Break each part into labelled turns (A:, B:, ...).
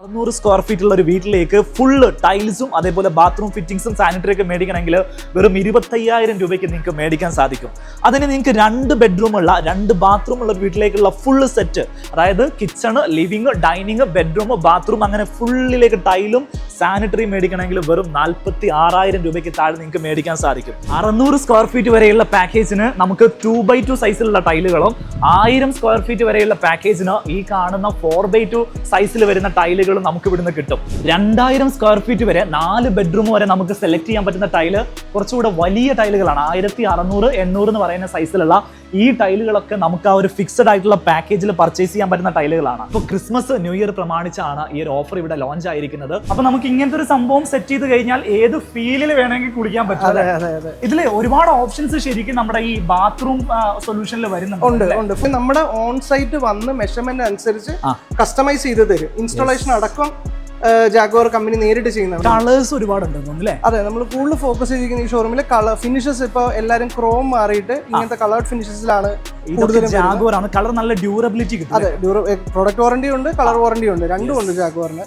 A: 600 square feet ഉള്ള ഒരു വീട്ടിലേക്ക് ഫുള്ള് ടൈൽസും അതേപോലെ ബാത്റൂം ഫിറ്റിംഗ്സും സാനിറ്ററി ഒക്കെ മേടിക്കണമെങ്കിൽ വെറും 25,000 രൂപയ്ക്ക് നിങ്ങൾക്ക് മേടിക്കാൻ സാധിക്കും. അതിന് നിങ്ങൾക്ക് 2 ബെഡ്റൂമുള്ള 2 ബാത്റൂം ഉള്ള വീട്ടിലേക്കുള്ള ഫുള്ള് സെറ്റ്, അതായത് kitchen, living, dining, bedroom, bathroom, അങ്ങനെ ഫുള്ളിലേക്ക് ടൈലും സാനിറ്ററി മേടിക്കണമെങ്കിൽ വെറും 46,000 രൂപയ്ക്ക് താഴെ നിങ്ങൾക്ക് മേടിക്കാൻ സാധിക്കും. 600 സ്ക്വയർ ഫീറ്റ് വരെയുള്ള പാക്കേജിന് നമുക്ക് 2x2 സൈസിലുള്ള ടൈലുകളും 1000 സ്ക്വയർ ഫീറ്റ് വരെയുള്ള പാക്കേജിന് ഈ കാണുന്ന 4x2 സൈസിൽ വരുന്ന ടൈലുകളും നമുക്ക് ഇവിടുന്ന് കിട്ടും. 2000 സ്ക്വയർ ഫീറ്റ് വരെ 4 ബെഡ്റൂം വരെ നമുക്ക് സെലക്ട് ചെയ്യാൻ പറ്റുന്ന ടൈല് കുറച്ചുകൂടെ വലിയ ടൈലുകളാണ്. 1600, 800 എന്ന് പറയുന്ന സൈസിലുള്ള ഈ ടൈലുകളൊക്കെ നമുക്ക് ആ ഒരു ഫിക്സഡ് ആയിട്ടുള്ള പാക്കേജിൽ പർച്ചേസ് ചെയ്യാൻ പറ്റുന്ന ടൈലുകളാണ്. അപ്പോൾ ക്രിസ്മസ്, ന്യൂ ഇയർ പ്രമാണിച്ചാണ് ഈ ഒരു ഓഫർ ഇവിടെ ലോഞ്ച് ആയിരിക്കുന്നത്. അപ്പൊ നമുക്ക് ഇങ്ങനത്തെ ഒരു സംഭവം സെറ്റ് ചെയ്ത് കഴിഞ്ഞാൽ ഏത് ഫീലിൽ വേണമെങ്കിൽ കുടിക്കാൻ പറ്റും. ഇതിൽ ഒരുപാട് ഓപ്ഷൻസ് ശരിക്കും നമ്മുടെ ഈ ബാത്റൂം സൊല്യൂഷനിൽ വരുന്നുണ്ട്.
B: നമ്മുടെ ഓൺ സൈറ്റ് വന്ന് മെഷർമെന്റ് അനുസരിച്ച് കസ്റ്റമൈസ് ചെയ്ത് തരും. ഇൻസ്റ്റാളേഷൻ അടക്കം ജാഗ്വാർ കമ്പനി നേരിട്ട് ചെയ്യുന്നതാണ്.
A: കളേഴ്സ് ഒരുപാടുണ്ടെന്ന് അല്ലേ?
B: അതെ, നമ്മൾ കൂടുതൽ ഫോക്കസ് ചെയ്തിരിക്കുന്ന ഈ ഷോറൂമിലെ കളർ ഫിനിഷസ്. ഇപ്പോൾ എല്ലാവരും ക്രോം മാറിയിട്ട് ഇങ്ങനത്തെ കളേർഡ് ഫിനിഷസിലാണ് കൂടുതലും.
A: ജാഗ്വാർ ആണ് കളർ, നല്ല ഡ്യൂറബിലിറ്റി കിട്ടും.
B: അതെ, പ്രൊഡക്റ്റ് വാറണ്ടി ഉണ്ട്, കളർ വാറണ്ടി ഉണ്ട്, രണ്ടും ഉണ്ട് ജാഗ്വാറിന്.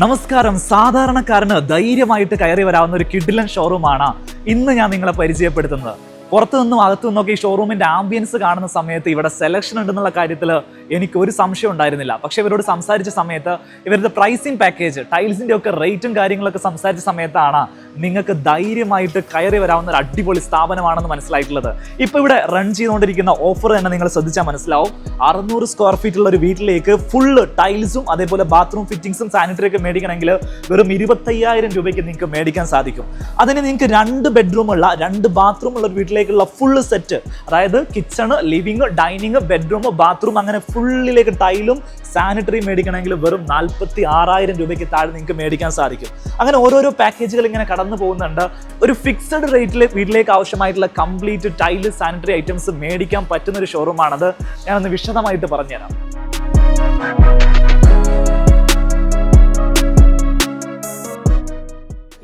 A: നമസ്കാരം. സാധാരണക്കാരന് ധൈര്യമായിട്ട് കയറി വരാവുന്ന ഒരു കിഡിലൻ ഷോറൂമാണ് ഇന്ന് ഞാൻ നിങ്ങളെ പരിചയപ്പെടുത്തുന്നത്. പുറത്തു നിന്നും അകത്തു നിന്നൊക്കെ ഈ ഷോറൂമിന്റെ ആംബിയൻസ് കാണുന്ന സമയത്ത് ഇവിടെ സെലക്ഷൻ ഉണ്ടെന്നുള്ള കാര്യത്തിൽ എനിക്ക് ഒരു സംശയം ഉണ്ടായിരുന്നില്ല. പക്ഷെ ഇവരോട് സംസാരിച്ച സമയത്ത് ഇവരുടെ പ്രൈസിങ് പാക്കേജ്, ടൈൽസിന്റെ ഒക്കെ റേറ്റും കാര്യങ്ങളൊക്കെ സംസാരിച്ച സമയത്താണ് നിങ്ങൾക്ക് ധൈര്യമായിട്ട് കയറി വരാവുന്ന ഒരു അടിപൊളി സ്ഥാപനമാണെന്ന് മനസ്സിലായിട്ടുള്ളത്. ഇപ്പൊ ഇവിടെ റൺ ചെയ്തുകൊണ്ടിരിക്കുന്ന ഓഫർ തന്നെ നിങ്ങൾ ശ്രദ്ധിച്ചാൽ മനസ്സിലാവും. 600 സ്ക്വയർ ഫീറ്റ് ഉള്ള ഒരു വീട്ടിലേക്ക് ഫുള്ള് ടൈൽസും അതേപോലെ ബാത്റൂം ഫിറ്റിംഗ്സും സാനിറ്ററി ഒക്കെ മേടിക്കണമെങ്കിൽ വെറും 25,000 രൂപയ്ക്ക് നിങ്ങൾക്ക് മേടിക്കാൻ സാധിക്കും. അതിന് നിങ്ങൾക്ക് 2 ബെഡ്റൂമുള്ള 2 ബാത്റൂം ഉള്ള ഒരു വീട്ടിലേക്കുള്ള ഫുള്ള് സെറ്റ്, അതായത് kitchen, living, dining, bedroom, bathroom, അങ്ങനെ ഫുള്ളിലേക്ക് ടൈലും സാനിറ്ററി മേടിക്കണമെങ്കിൽ വെറും 46,000 രൂപയ്ക്ക് താഴെ നിങ്ങൾക്ക് മേടിക്കാൻ സാധിക്കും. അങ്ങനെ ഓരോരോ പാക്കേജുകൾ ഇങ്ങനെ കടന്നു പോകുന്നുണ്ട്. ഒരു ഫിക്സഡ് റേറ്റിൽ വീട്ടിലേക്ക് ആവശ്യമായിട്ടുള്ള കംപ്ലീറ്റ് ടൈല്, സാനിറ്ററി ഐറ്റംസ് മേടിക്കാൻ പറ്റുന്ന ഒരു ഷോറൂമാണത്. ഞാനൊന്ന് വിശദമായിട്ട് പറഞ്ഞുതരാം.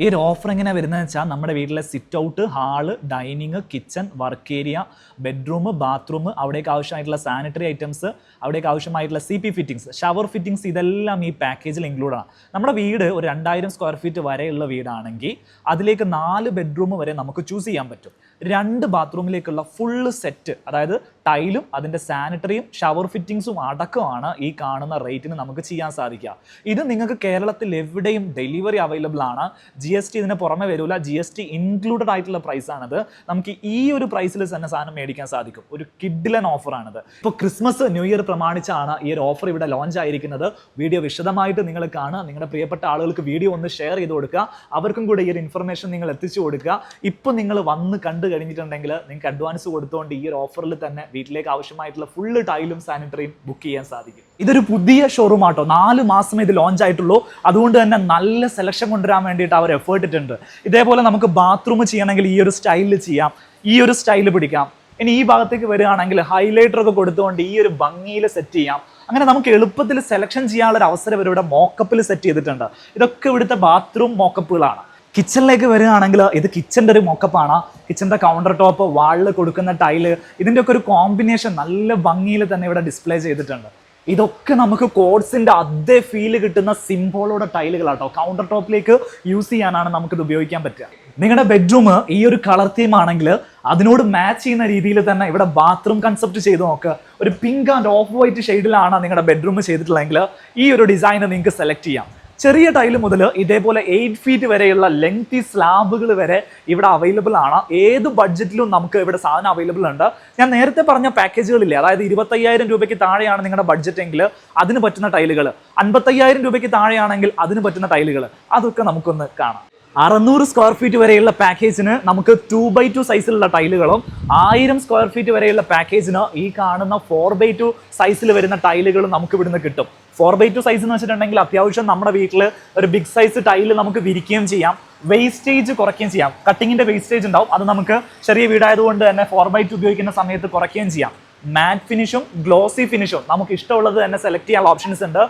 A: ഈ ഒരു ഓഫർ എങ്ങനെ വരുന്നതെന്ന് വെച്ചാൽ നമ്മുടെ വീട്ടിലെ sit out, hall, dining, kitchen, work area, bedroom, bathroom, അവിടേക്ക് ആവശ്യമായിട്ടുള്ള സാനിറ്ററി ഐറ്റംസ്, അവിടേക്ക് ആവശ്യമായിട്ടുള്ള CP ഫിറ്റിംഗ്സ്, ഷവർ ഫിറ്റിംഗ്സ്, ഇതെല്ലാം ഈ പാക്കേജിൽ ഇൻക്ലൂഡ് ആണ്. നമ്മുടെ വീട് ഒരു 2000 സ്ക്വയർ ഫീറ്റ് വരെയുള്ള വീടാണെങ്കിൽ അതിലേക്ക് 4 ബെഡ്റൂം വരെ നമുക്ക് ചൂസ് ചെയ്യാൻ പറ്റും. 2 ബാത്റൂമിലേക്കുള്ള ഫുള്ള് സെറ്റ്, അതായത് ടൈലും അതിൻ്റെ സാനിറ്ററിയും ഷവർ ഫിറ്റിംഗ്സും അടക്കമാണ് ഈ കാണുന്ന റേറ്റിന് നമുക്ക് ചെയ്യാൻ സാധിക്കുക. ഇത് നിങ്ങൾക്ക് കേരളത്തിൽ എവിടെയും ഡെലിവറി അവൈലബിൾ ആണ്. GST ഇതിന് പുറമെ വരില്ല. GST ഇൻക്ലൂഡഡ് ആയിട്ടുള്ള പ്രൈസാണിത്. നമുക്ക് ഈ ഒരു പ്രൈസിൽ തന്നെ സാധനം മേടിക്കാൻ സാധിക്കും. ഒരു കിഡിലൻ ഓഫറാണിത്. ഇപ്പോൾ ക്രിസ്മസ്, ന്യൂ ഇയർ പ്രമാണിച്ചാണ് ഈ ഒരു ഓഫർ ഇവിടെ ലോഞ്ച് ആയിരിക്കുന്നത്. വീഡിയോ വിശദമായിട്ട് നിങ്ങൾ കാണുക. നിങ്ങളുടെ പ്രിയപ്പെട്ട ആളുകൾക്ക് വീഡിയോ ഒന്ന് ഷെയർ ചെയ്ത് കൊടുക്കുക. അവർക്കും കൂടെ ഈ ഒരു ഇൻഫർമേഷൻ നിങ്ങൾ എത്തിച്ചു കൊടുക്കുക. ഇപ്പോൾ നിങ്ങൾ വന്ന് കണ്ടു കഴിഞ്ഞിട്ടുണ്ടെങ്കിൽ നിങ്ങൾക്ക് അഡ്വാൻസ് കൊടുത്തുകൊണ്ട് ഈ ഒരു ഓഫറിൽ തന്നെ വീട്ടിലേക്ക് ആവശ്യമായിട്ടുള്ള ഫുള്ള് ടൈലും സാനിറ്ററിയും ബുക്ക് ചെയ്യാൻ സാധിക്കും. ഇതൊരു പുതിയ ഷോറൂം ആട്ടോ. 4 മാസമേ ഇത് ലോഞ്ച് ആയിട്ടുള്ളൂ. അതുകൊണ്ട് തന്നെ നല്ല സെലക്ഷൻ കൊണ്ടുവരാൻ വേണ്ടിയിട്ട് അവർ എഫേർട്ട് ഇട്ടുണ്ട്. ഇതേപോലെ നമുക്ക് ബാത്റൂം ചെയ്യണമെങ്കിൽ ഈ ഒരു സ്റ്റൈലിൽ ചെയ്യാം, ഈ ഒരു സ്റ്റൈല് പിടിക്കാം. ഇനി ഈ ഭാഗത്തേക്ക് വരികയാണെങ്കിൽ ഹൈലൈറ്റർ ഒക്കെ കൊടുത്തുകൊണ്ട് ഈ ഒരു ഭംഗിയിൽ സെറ്റ് ചെയ്യാം. അങ്ങനെ നമുക്ക് എളുപ്പത്തിൽ സെലക്ഷൻ ചെയ്യാനുള്ള ഒരു അവസരം ഇവരിവിടെ മോക്കപ്പിൽ സെറ്റ് ചെയ്തിട്ടുണ്ട്. ഇതൊക്കെ ഇവിടുത്തെ ബാത്റൂം മോക്കപ്പുകളാണ്. കിച്ചണിലേക്ക് വരികയാണെങ്കിൽ ഇത് കിച്ചൻ്റെ ഒരു മോക്കപ്പാണ്. കിച്ചൻ്റെ കൗണ്ടർ ടോപ്പ്, വാളിൽ കൊടുക്കുന്ന ടൈല്, ഇതിൻ്റെ ഒക്കെ ഒരു കോമ്പിനേഷൻ നല്ല ഭംഗിയിൽ തന്നെ ഇവിടെ ഡിസ്പ്ലേ ചെയ്തിട്ടുണ്ട്. ഇതൊക്കെ നമുക്ക് കോഡ്സിൻ്റെ അതേ ഫീല് കിട്ടുന്ന സിംബോളോടെ ടൈലുകളാട്ടോ. കൗണ്ടർ ടോപ്പിലേക്ക് യൂസ് ചെയ്യാനാണ് നമുക്കിത് ഉപയോഗിക്കാൻ പറ്റുക. നിങ്ങളുടെ ബെഡ്റൂം ഈ ഒരു കളർ തീം ആണെങ്കിൽ അതിനോട് മാച്ച് ചെയ്യുന്ന രീതിയിൽ തന്നെ ഇവിടെ ബാത്റൂം കൺസെപ്റ്റ് ചെയ്ത് നോക്കുക. ഒരു പിങ്ക് ആൻഡ് ഓഫ് വൈറ്റ് ഷെയ്ഡിലാണ് നിങ്ങളുടെ ബെഡ്റൂം ചെയ്തിട്ടുള്ളതെങ്കിൽ ഈ ഒരു ഡിസൈൻ നിങ്ങൾക്ക് സെലക്ട് ചെയ്യാം. ചെറിയ ടൈല് മുതൽ ഇതേപോലെ 8 ഫീറ്റ് വരെയുള്ള ലെങ്തി സ്ലാബുകൾ വരെ ഇവിടെ അവൈലബിൾ ആണ്. ഏത് ബഡ്ജറ്റിലും നമുക്ക് ഇവിടെ സാധനം അവൈലബിൾ ഉണ്ട്. ഞാൻ നേരത്തെ പറഞ്ഞ പാക്കേജുകളില്ലേ, അതായത് 25,000 രൂപയ്ക്ക് താഴെയാണ് നിങ്ങളുടെ ബഡ്ജറ്റ് എങ്കിൽ അതിന് പറ്റുന്ന ടൈലുകൾ, 55,000 രൂപയ്ക്ക് താഴെയാണെങ്കിൽ അതിന് പറ്റുന്ന ടൈലുകൾ, അതൊക്കെ നമുക്കൊന്ന് കാണാം. 600 സ്ക്വയർ ഫീറ്റ് വരെയുള്ള പാക്കേജിന് നമുക്ക് 2x2 സൈസിലുള്ള ടൈലുകളും 1000 സ്ക്വയർ ഫീറ്റ് വരെയുള്ള പാക്കേജിന് ഈ കാണുന്ന 4x2 സൈസിൽ വരുന്ന ടൈലുകളും നമുക്ക് ഇവിടുന്ന് കിട്ടും. 4x2 സൈസ് എന്ന് വെച്ചിട്ടുണ്ടെങ്കിൽ അത്യാവശ്യം നമ്മുടെ വീട്ടിൽ ഒരു ബിഗ് സൈസ് ടൈല് നമുക്ക് വിരിക്കുകയും ചെയ്യാം, വേസ്റ്റേജ് കുറയ്ക്കുകയും ചെയ്യാം. കട്ടിങ്ങിന്റെ വേസ്റ്റേജ് ഉണ്ടാവും, അത് നമുക്ക് ചെറിയ വീടായതുകൊണ്ട് തന്നെ 4x2 ഉപയോഗിക്കുന്ന സമയത്ത് കുറയ്ക്കുകയും ചെയ്യാം. മാറ്റ് ഫിനിഷും ഗ്ലോസി ഫിനിഷും നമുക്ക് ഇഷ്ടമുള്ളത് തന്നെ സെലക്ട് ചെയ്യാനുള്ള ഓപ്ഷൻസ് ഉണ്ട്.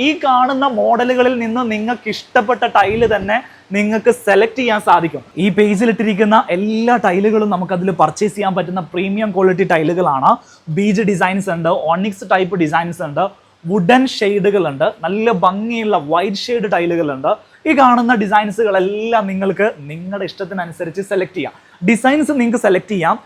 A: ഈ കാണുന്ന മോഡലുകളിൽ നിന്ന് നിങ്ങൾക്ക് ഇഷ്ടപ്പെട്ട ടൈല് തന്നെ നിങ്ങൾക്ക് സെലക്ട് ചെയ്യാൻ സാധിക്കും. ഈ പേജിൽ ഇട്ടിരിക്കുന്ന എല്ലാ ടൈലുകളും നമുക്ക് അതിൽ പർച്ചേസ് ചെയ്യാൻ പറ്റുന്ന പ്രീമിയം ക്വാളിറ്റി ടൈലുകളാണ്. ബീജ് ഡിസൈൻസ് ഉണ്ട്, ഓണിക്സ് ടൈപ്പ് ഡിസൈൻസ് ഉണ്ട്, വുഡൻ ഷെയ്ഡുകളുണ്ട്, നല്ല ഭംഗിയുള്ള വൈറ്റ് ഷെയ്ഡ് ടൈലുകളുണ്ട്. ഈ കാണുന്ന ഡിസൈൻസുകളെല്ലാം നിങ്ങൾക്ക് നിങ്ങളുടെ ഇഷ്ടത്തിനനുസരിച്ച് സെലക്ട് ചെയ്യാം. ഡിസൈൻസ് നിങ്ങൾക്ക് സെലക്ട് ചെയ്യാം.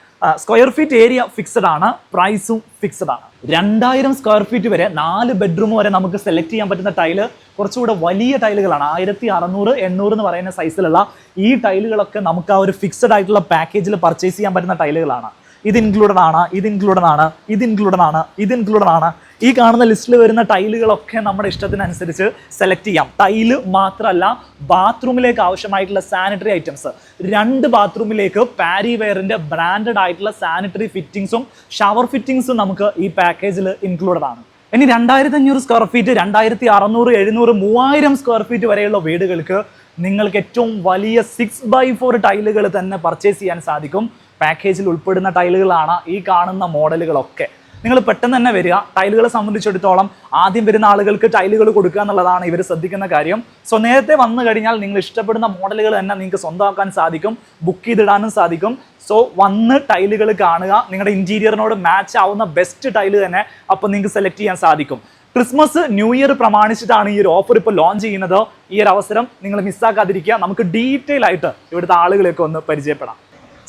A: സ്ക്വയർ ഫീറ്റ് ഏരിയ ഫിക്സഡ് ആണ്, പ്രൈസും ഫിക്സഡ് ആണ്. 2000 സ്ക്വയർ ഫീറ്റ് വരെ 4 ബെഡ്റൂം വരെ നമുക്ക് സെലക്ട് ചെയ്യാൻ പറ്റുന്ന ടൈല് കുറച്ചുകൂടെ വലിയ ടൈലുകളാണ്. 1600, 800 എന്ന് പറയുന്ന സൈസിലുള്ള ഈ ടൈലുകളൊക്കെ നമുക്ക് ആ ഒരു ഫിക്സഡ് ആയിട്ടുള്ള പാക്കേജിൽ പർച്ചേസ് ചെയ്യാൻ പറ്റുന്ന ടൈലുകളാണ്. ഇത് ഇൻക്ലൂഡഡ് ആണ്, ഇത് ഇൻക്ലൂഡഡ് ആണ്, ഇത് ഇൻക്ലൂഡഡ് ആണ്, ഇത് ഇൻക്ലൂഡഡ് ആണ്. ഈ കാണുന്ന ലിസ്റ്റിൽ വരുന്ന ടൈലുകളൊക്കെ നമ്മുടെ ഇഷ്ടത്തിനനുസരിച്ച് സെലക്ട് ചെയ്യാം. ടൈല് മാത്രമല്ല, ബാത്റൂമിലേക്ക് ആവശ്യമായിട്ടുള്ള സാനിറ്ററി ഐറ്റംസ്, 2 ബാത്റൂമിലേക്ക് പാരി വെയറിന്റെ ബ്രാൻഡഡ് ആയിട്ടുള്ള സാനിറ്ററി ഫിറ്റിംഗ്സും ഷവർ ഫിറ്റിംഗ്സും നമുക്ക് ഈ പാക്കേജിൽ ഇൻക്ലൂഡഡ് ആണ്. ഇനി 2500 സ്ക്വയർ ഫീറ്റ്, 2600, 700, 3000 സ്ക്വയർ ഫീറ്റ് വരെയുള്ള വീടുകൾക്ക് നിങ്ങൾക്ക് ഏറ്റവും വലിയ 6x4 ടൈലുകൾ തന്നെ പർച്ചേസ് ചെയ്യാൻ സാധിക്കും. പാക്കേജിൽ ഉൾപ്പെടുന്ന ടൈലുകളാണ് ഈ കാണുന്ന മോഡലുകളൊക്കെ. നിങ്ങൾ പെട്ടെന്ന് തന്നെ വരിക. ടൈലുകളെ സംബന്ധിച്ചിടത്തോളം ആദ്യം വരുന്ന ആളുകൾക്ക് ടൈലുകൾ കൊടുക്കുക എന്നുള്ളതാണ് ഇവർ ശ്രദ്ധിക്കുന്ന കാര്യം. സോ നേരത്തെ വന്നു കഴിഞ്ഞാൽ നിങ്ങൾ ഇഷ്ടപ്പെടുന്ന മോഡലുകൾ തന്നെ നിങ്ങൾക്ക് സ്വന്തമാക്കാൻ സാധിക്കും, ബുക്ക് ചെയ്തിടാനും സാധിക്കും. സോ വന്ന് ടൈലുകൾ കാണുക, നിങ്ങളുടെ ഇൻറ്റീരിയറിനോട് മാച്ച് ആവുന്ന ബെസ്റ്റ് ടൈല് തന്നെ അപ്പോൾ നിങ്ങൾക്ക് സെലക്ട് ചെയ്യാൻ സാധിക്കും. ക്രിസ്മസ്, ന്യൂ ഇയർ പ്രമാണിച്ചിട്ടാണ് ഈ ഒരു ഓഫർ ഇപ്പോൾ ലോഞ്ച് ചെയ്യുന്നത്. ഈ ഒരു അവസരം നിങ്ങൾ മിസ്സാക്കാതിരിക്കുക. നമുക്ക് ഡീറ്റെയിൽ ആയിട്ട് ഇവിടുത്തെ ആളുകളെയൊക്കെ ഒന്ന് പരിചയപ്പെടാം.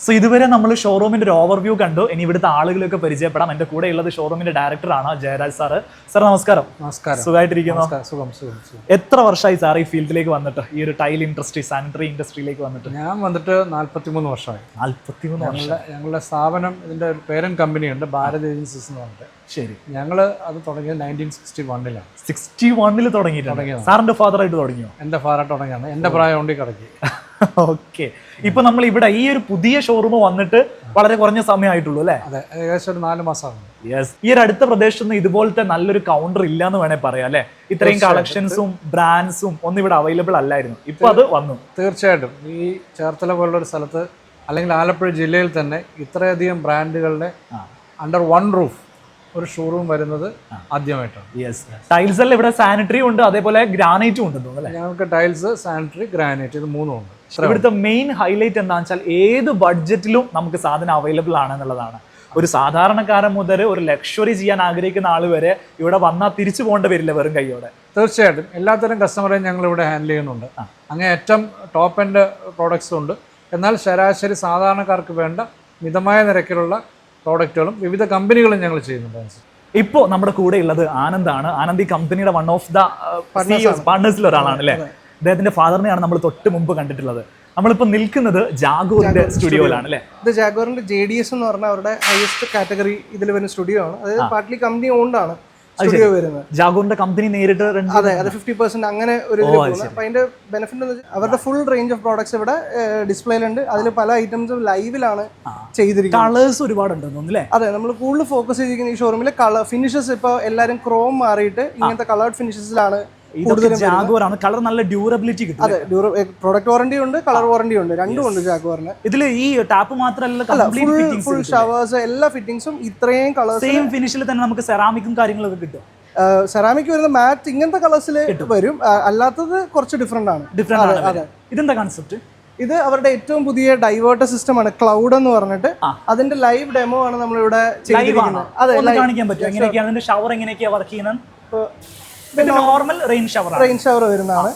A: സോ ഇതുവരെ നമ്മൾ ഷോറൂമിന്റെ ഒരു ഓവർവ്യൂ കണ്ടു. ഇനി ഇവിടുത്തെ ആളുകളൊക്കെ പരിചയപ്പെടാം. എൻ്റെ കൂടെ ഉള്ളത് ഷോറൂമിന്റെ ഡയറക്ടറാണ് ജയരാജ് സാറ്. സാർ നമസ്കാരം.
C: നമസ്കാരം.
A: സുഖമായിട്ടിരിക്കുന്നു?
C: സുഖം.
A: എത്ര വർഷമായി സാർ ഈ ഫീൽഡിലേക്ക് വന്നിട്ട്, ഈ ഒരു ടൈൽ ഇൻഡസ്ട്രി, സാനിറ്ററി ഇൻഡസ്ട്രിയിലേക്ക് വന്നിട്ട്?
C: ഞാൻ വന്നിട്ട് 43 വർഷമായി.
A: 43 വർഷം.
C: ഞങ്ങളുടെ സ്ഥാപനം, ഇതിൻ്റെ ഒരു പേരന്റ് കമ്പനിയുണ്ട്, ഭാരത് ഏജൻസീസ് എന്ന് പറഞ്ഞിട്ട്.
A: ശരി.
C: ഞങ്ങൾ അത് തുടങ്ങിയത് 1961-ലാണ്.
A: 61-ൽ തുടങ്ങിയിട്ടുണ്ട്. സാറിന്റെ ഫാദറായിട്ട് തുടങ്ങിയോ?
C: എൻ്റെ ഫാദറായിട്ട് തുടങ്ങിയാണ്. എൻ്റെ പ്രായം കൊണ്ട് കിടക്കി.
A: ഓക്കെ. ഇപ്പൊ നമ്മൾ ഇവിടെ ഈ ഒരു പുതിയ ഷോറൂം വന്നിട്ട് വളരെ കുറഞ്ഞ സമയമായിട്ടുള്ളൂ അല്ലേ?
C: അതെ, ഏകദേശം ഒരു 4 മാസമാണ്.
A: യെസ്. ഈ ഒരു അടുത്ത പ്രദേശത്ത് ഇതുപോലത്തെ നല്ലൊരു കൗണ്ടർ ഇല്ല എന്ന് വേണേൽ പറയാം അല്ലെ? ഇത്രയും കളക്ഷൻസും ബ്രാൻഡ്സും ഒന്നും ഇവിടെ അവൈലബിൾ അല്ലായിരുന്നു. ഇപ്പൊ അത് വന്നു.
C: തീർച്ചയായിട്ടും ഈ ചേർത്തല പോലുള്ള ഒരു സ്ഥലത്ത്, അല്ലെങ്കിൽ ആലപ്പുഴ ജില്ലയിൽ തന്നെ ഇത്രയധികം ബ്രാൻഡുകളുടെ അണ്ടർ വൺ റൂഫ് ഒരു ഷോറൂം വരുന്നത് ആദ്യമായിട്ടാണ്.
A: യെസ്. ടൈൽസ് എല്ലാം ഇവിടെ സാനിറ്ററി ഉണ്ട്, അതേപോലെ ഗ്രാനൈറ്റും ഉണ്ട് തോന്നുന്നു അല്ലേ?
C: ഞങ്ങൾക്ക് ടൈൽസ്, സാനിറ്ററി, ഗ്രാനൈറ്റ് ഇത് 3 ഉണ്ട്.
A: ഇവിടുത്തെ മെയിൻ ഹൈലൈറ്റ് എന്താണെന്ന് വെച്ചാൽ ഏത് ബഡ്ജറ്റിലും നമുക്ക് സാധനം അവൈലബിൾ ആണെന്നുള്ളതാണ്. ഒരു സാധാരണക്കാരൻ മുതൽ ഒരു ലക്ഷറി ചെയ്യാൻ ആഗ്രഹിക്കുന്ന ആൾ വരെ ഇവിടെ വന്നാൽ തിരിച്ചു പോകേണ്ടി വരില്ല വെറും കൈയോടെ.
C: തീർച്ചയായിട്ടും എല്ലാത്തരം കസ്റ്റമറെയും ഞങ്ങൾ ഇവിടെ ഹാൻഡിൽ ചെയ്യുന്നുണ്ട്. അങ്ങനെ ഏറ്റവും ടോപ്പ് എൻഡ് പ്രോഡക്ട്സും ഉണ്ട്. എന്നാൽ ശരാശരി സാധാരണക്കാർക്ക് വേണ്ട മിതമായ നിരക്കിലുള്ള പ്രോഡക്റ്റുകളും വിവിധ കമ്പനികളും ഞങ്ങൾ ചെയ്യുന്നുണ്ട്.
A: ഇപ്പോൾ നമ്മുടെ കൂടെ ഉള്ളത് ആനന്ദാണ്. ആനന്ദ് ഈ കമ്പനിയുടെ വൺ ഓഫ് ദ പാർട്ട്നേഴ്സിൽ ഒരാളാണ് അല്ലേ? അദ്ദേഹത്തിന്റെ ഫാദറിനെയാണ് നമ്മൾ തൊട്ട് മുമ്പ് കണ്ടിട്ടുള്ളത്. നമ്മളിപ്പോൾ നിൽക്കുന്നത് ജാഗോറിന്റെ സ്റ്റുഡിയോയിലാണ് അല്ലേ?
B: ഇത് ജാഗോറിന്റെ JDS എന്ന് പറഞ്ഞ അവരുടെ ഹയസ്റ്റ് കാറ്റഗറി ഇതിൽ വരുന്ന സ്റ്റുഡിയോ ആണ്. അതായത് പാർട്ട്ലി കമ്പനി ഓൺഡ് ആണ് സ്റ്റുഡിയോ വരുന്നത്.
A: ജാഗോറിന്റെ കമ്പനി നേരിട്ട്
B: അതെ, അത് 50% അങ്ങനെ ഒരു അപ്പൊ അതിന്റെ ബെനിഫിറ്റ് എന്ന് വെച്ചാൽ അവരുടെ ഫുൾ റേഞ്ച് ഓഫ് പ്രോഡക്ട്സ് ഇവിടെ ഡിസ്പ്ലേയിലുണ്ട്. അതിൽ പല ഐറ്റംസും ലൈവിലാണ് ചെയ്തിരിക്കുന്നത്.
A: കളേഴ്സ് ഒരുപാടുണ്ടെന്ന് തോന്നുന്നു.
B: അതെ, നമ്മൾ കൂടുതൽ ഫോക്കസ് ചെയ്തിരിക്കുന്ന ഈ ഷോറൂമിൽ കളർ ഫിനിഷസ്. ഇപ്പോൾ എല്ലാവരും ക്രോം മാറിയിട്ട് ഇങ്ങനത്തെ കളേർഡ് ഫിനിഷസിലാണ്.
A: ജാഗോറാണ്. കളർ നല്ല ഡ്യൂറബിലിറ്റി കിട്ടും.
B: അതെ, പ്രൊഡക്റ്റ് വാറന്റി ഉണ്ട്, കളർ വാറന്റി ഉണ്ട്, രണ്ടും ഉണ്ട് ജാഗോറിന്.
A: ഇതിൽ ഈ ടാപ്പ് മാത്രമല്ല,
B: ഫുൾ ഷവേഴ്സ് എല്ലാ ഫിറ്റിംഗ്സും ഇത്രയും കളേഴ്സ്
A: സെയിം ഫിനിഷിൽ തന്നെ നമുക്ക് സെറാമിക്കും കാര്യങ്ങളൊക്കെ കിട്ടും.
B: സെറാമിക് വരുന്ന മാറ്റ് ഇങ്ങനത്തെ കളേഴ്സിൽ വരും. അല്ലാത്തത് കുറച്ച് ഡിഫറെന്റ് ആണ്.
A: അതെ. ഇതെന്താ കൺസെപ്റ്റ്?
B: ഇത് അവരുടെ ഏറ്റവും പുതിയ ഡൈവേർട്ടർ സിസ്റ്റം ആണ്, ക്ലൗഡ് എന്ന് പറഞ്ഞിട്ട്. അതിന്റെ ലൈവ് ഡെമോ ആണ് നമ്മളിവിടെ ചെയ്തിരിക്കുന്നത്.
A: അതെ, കാണിക്കാൻ പറ്റും എങ്ങനെയൊക്കെയാണ് അതിന്റെ ഷവർ എങ്ങനെയൊക്കെയാണ് വർക്ക് ചെയ്യുന്നത്? നോർമൽ റെയിൻ ഷവർ വരുന്നതാണ്.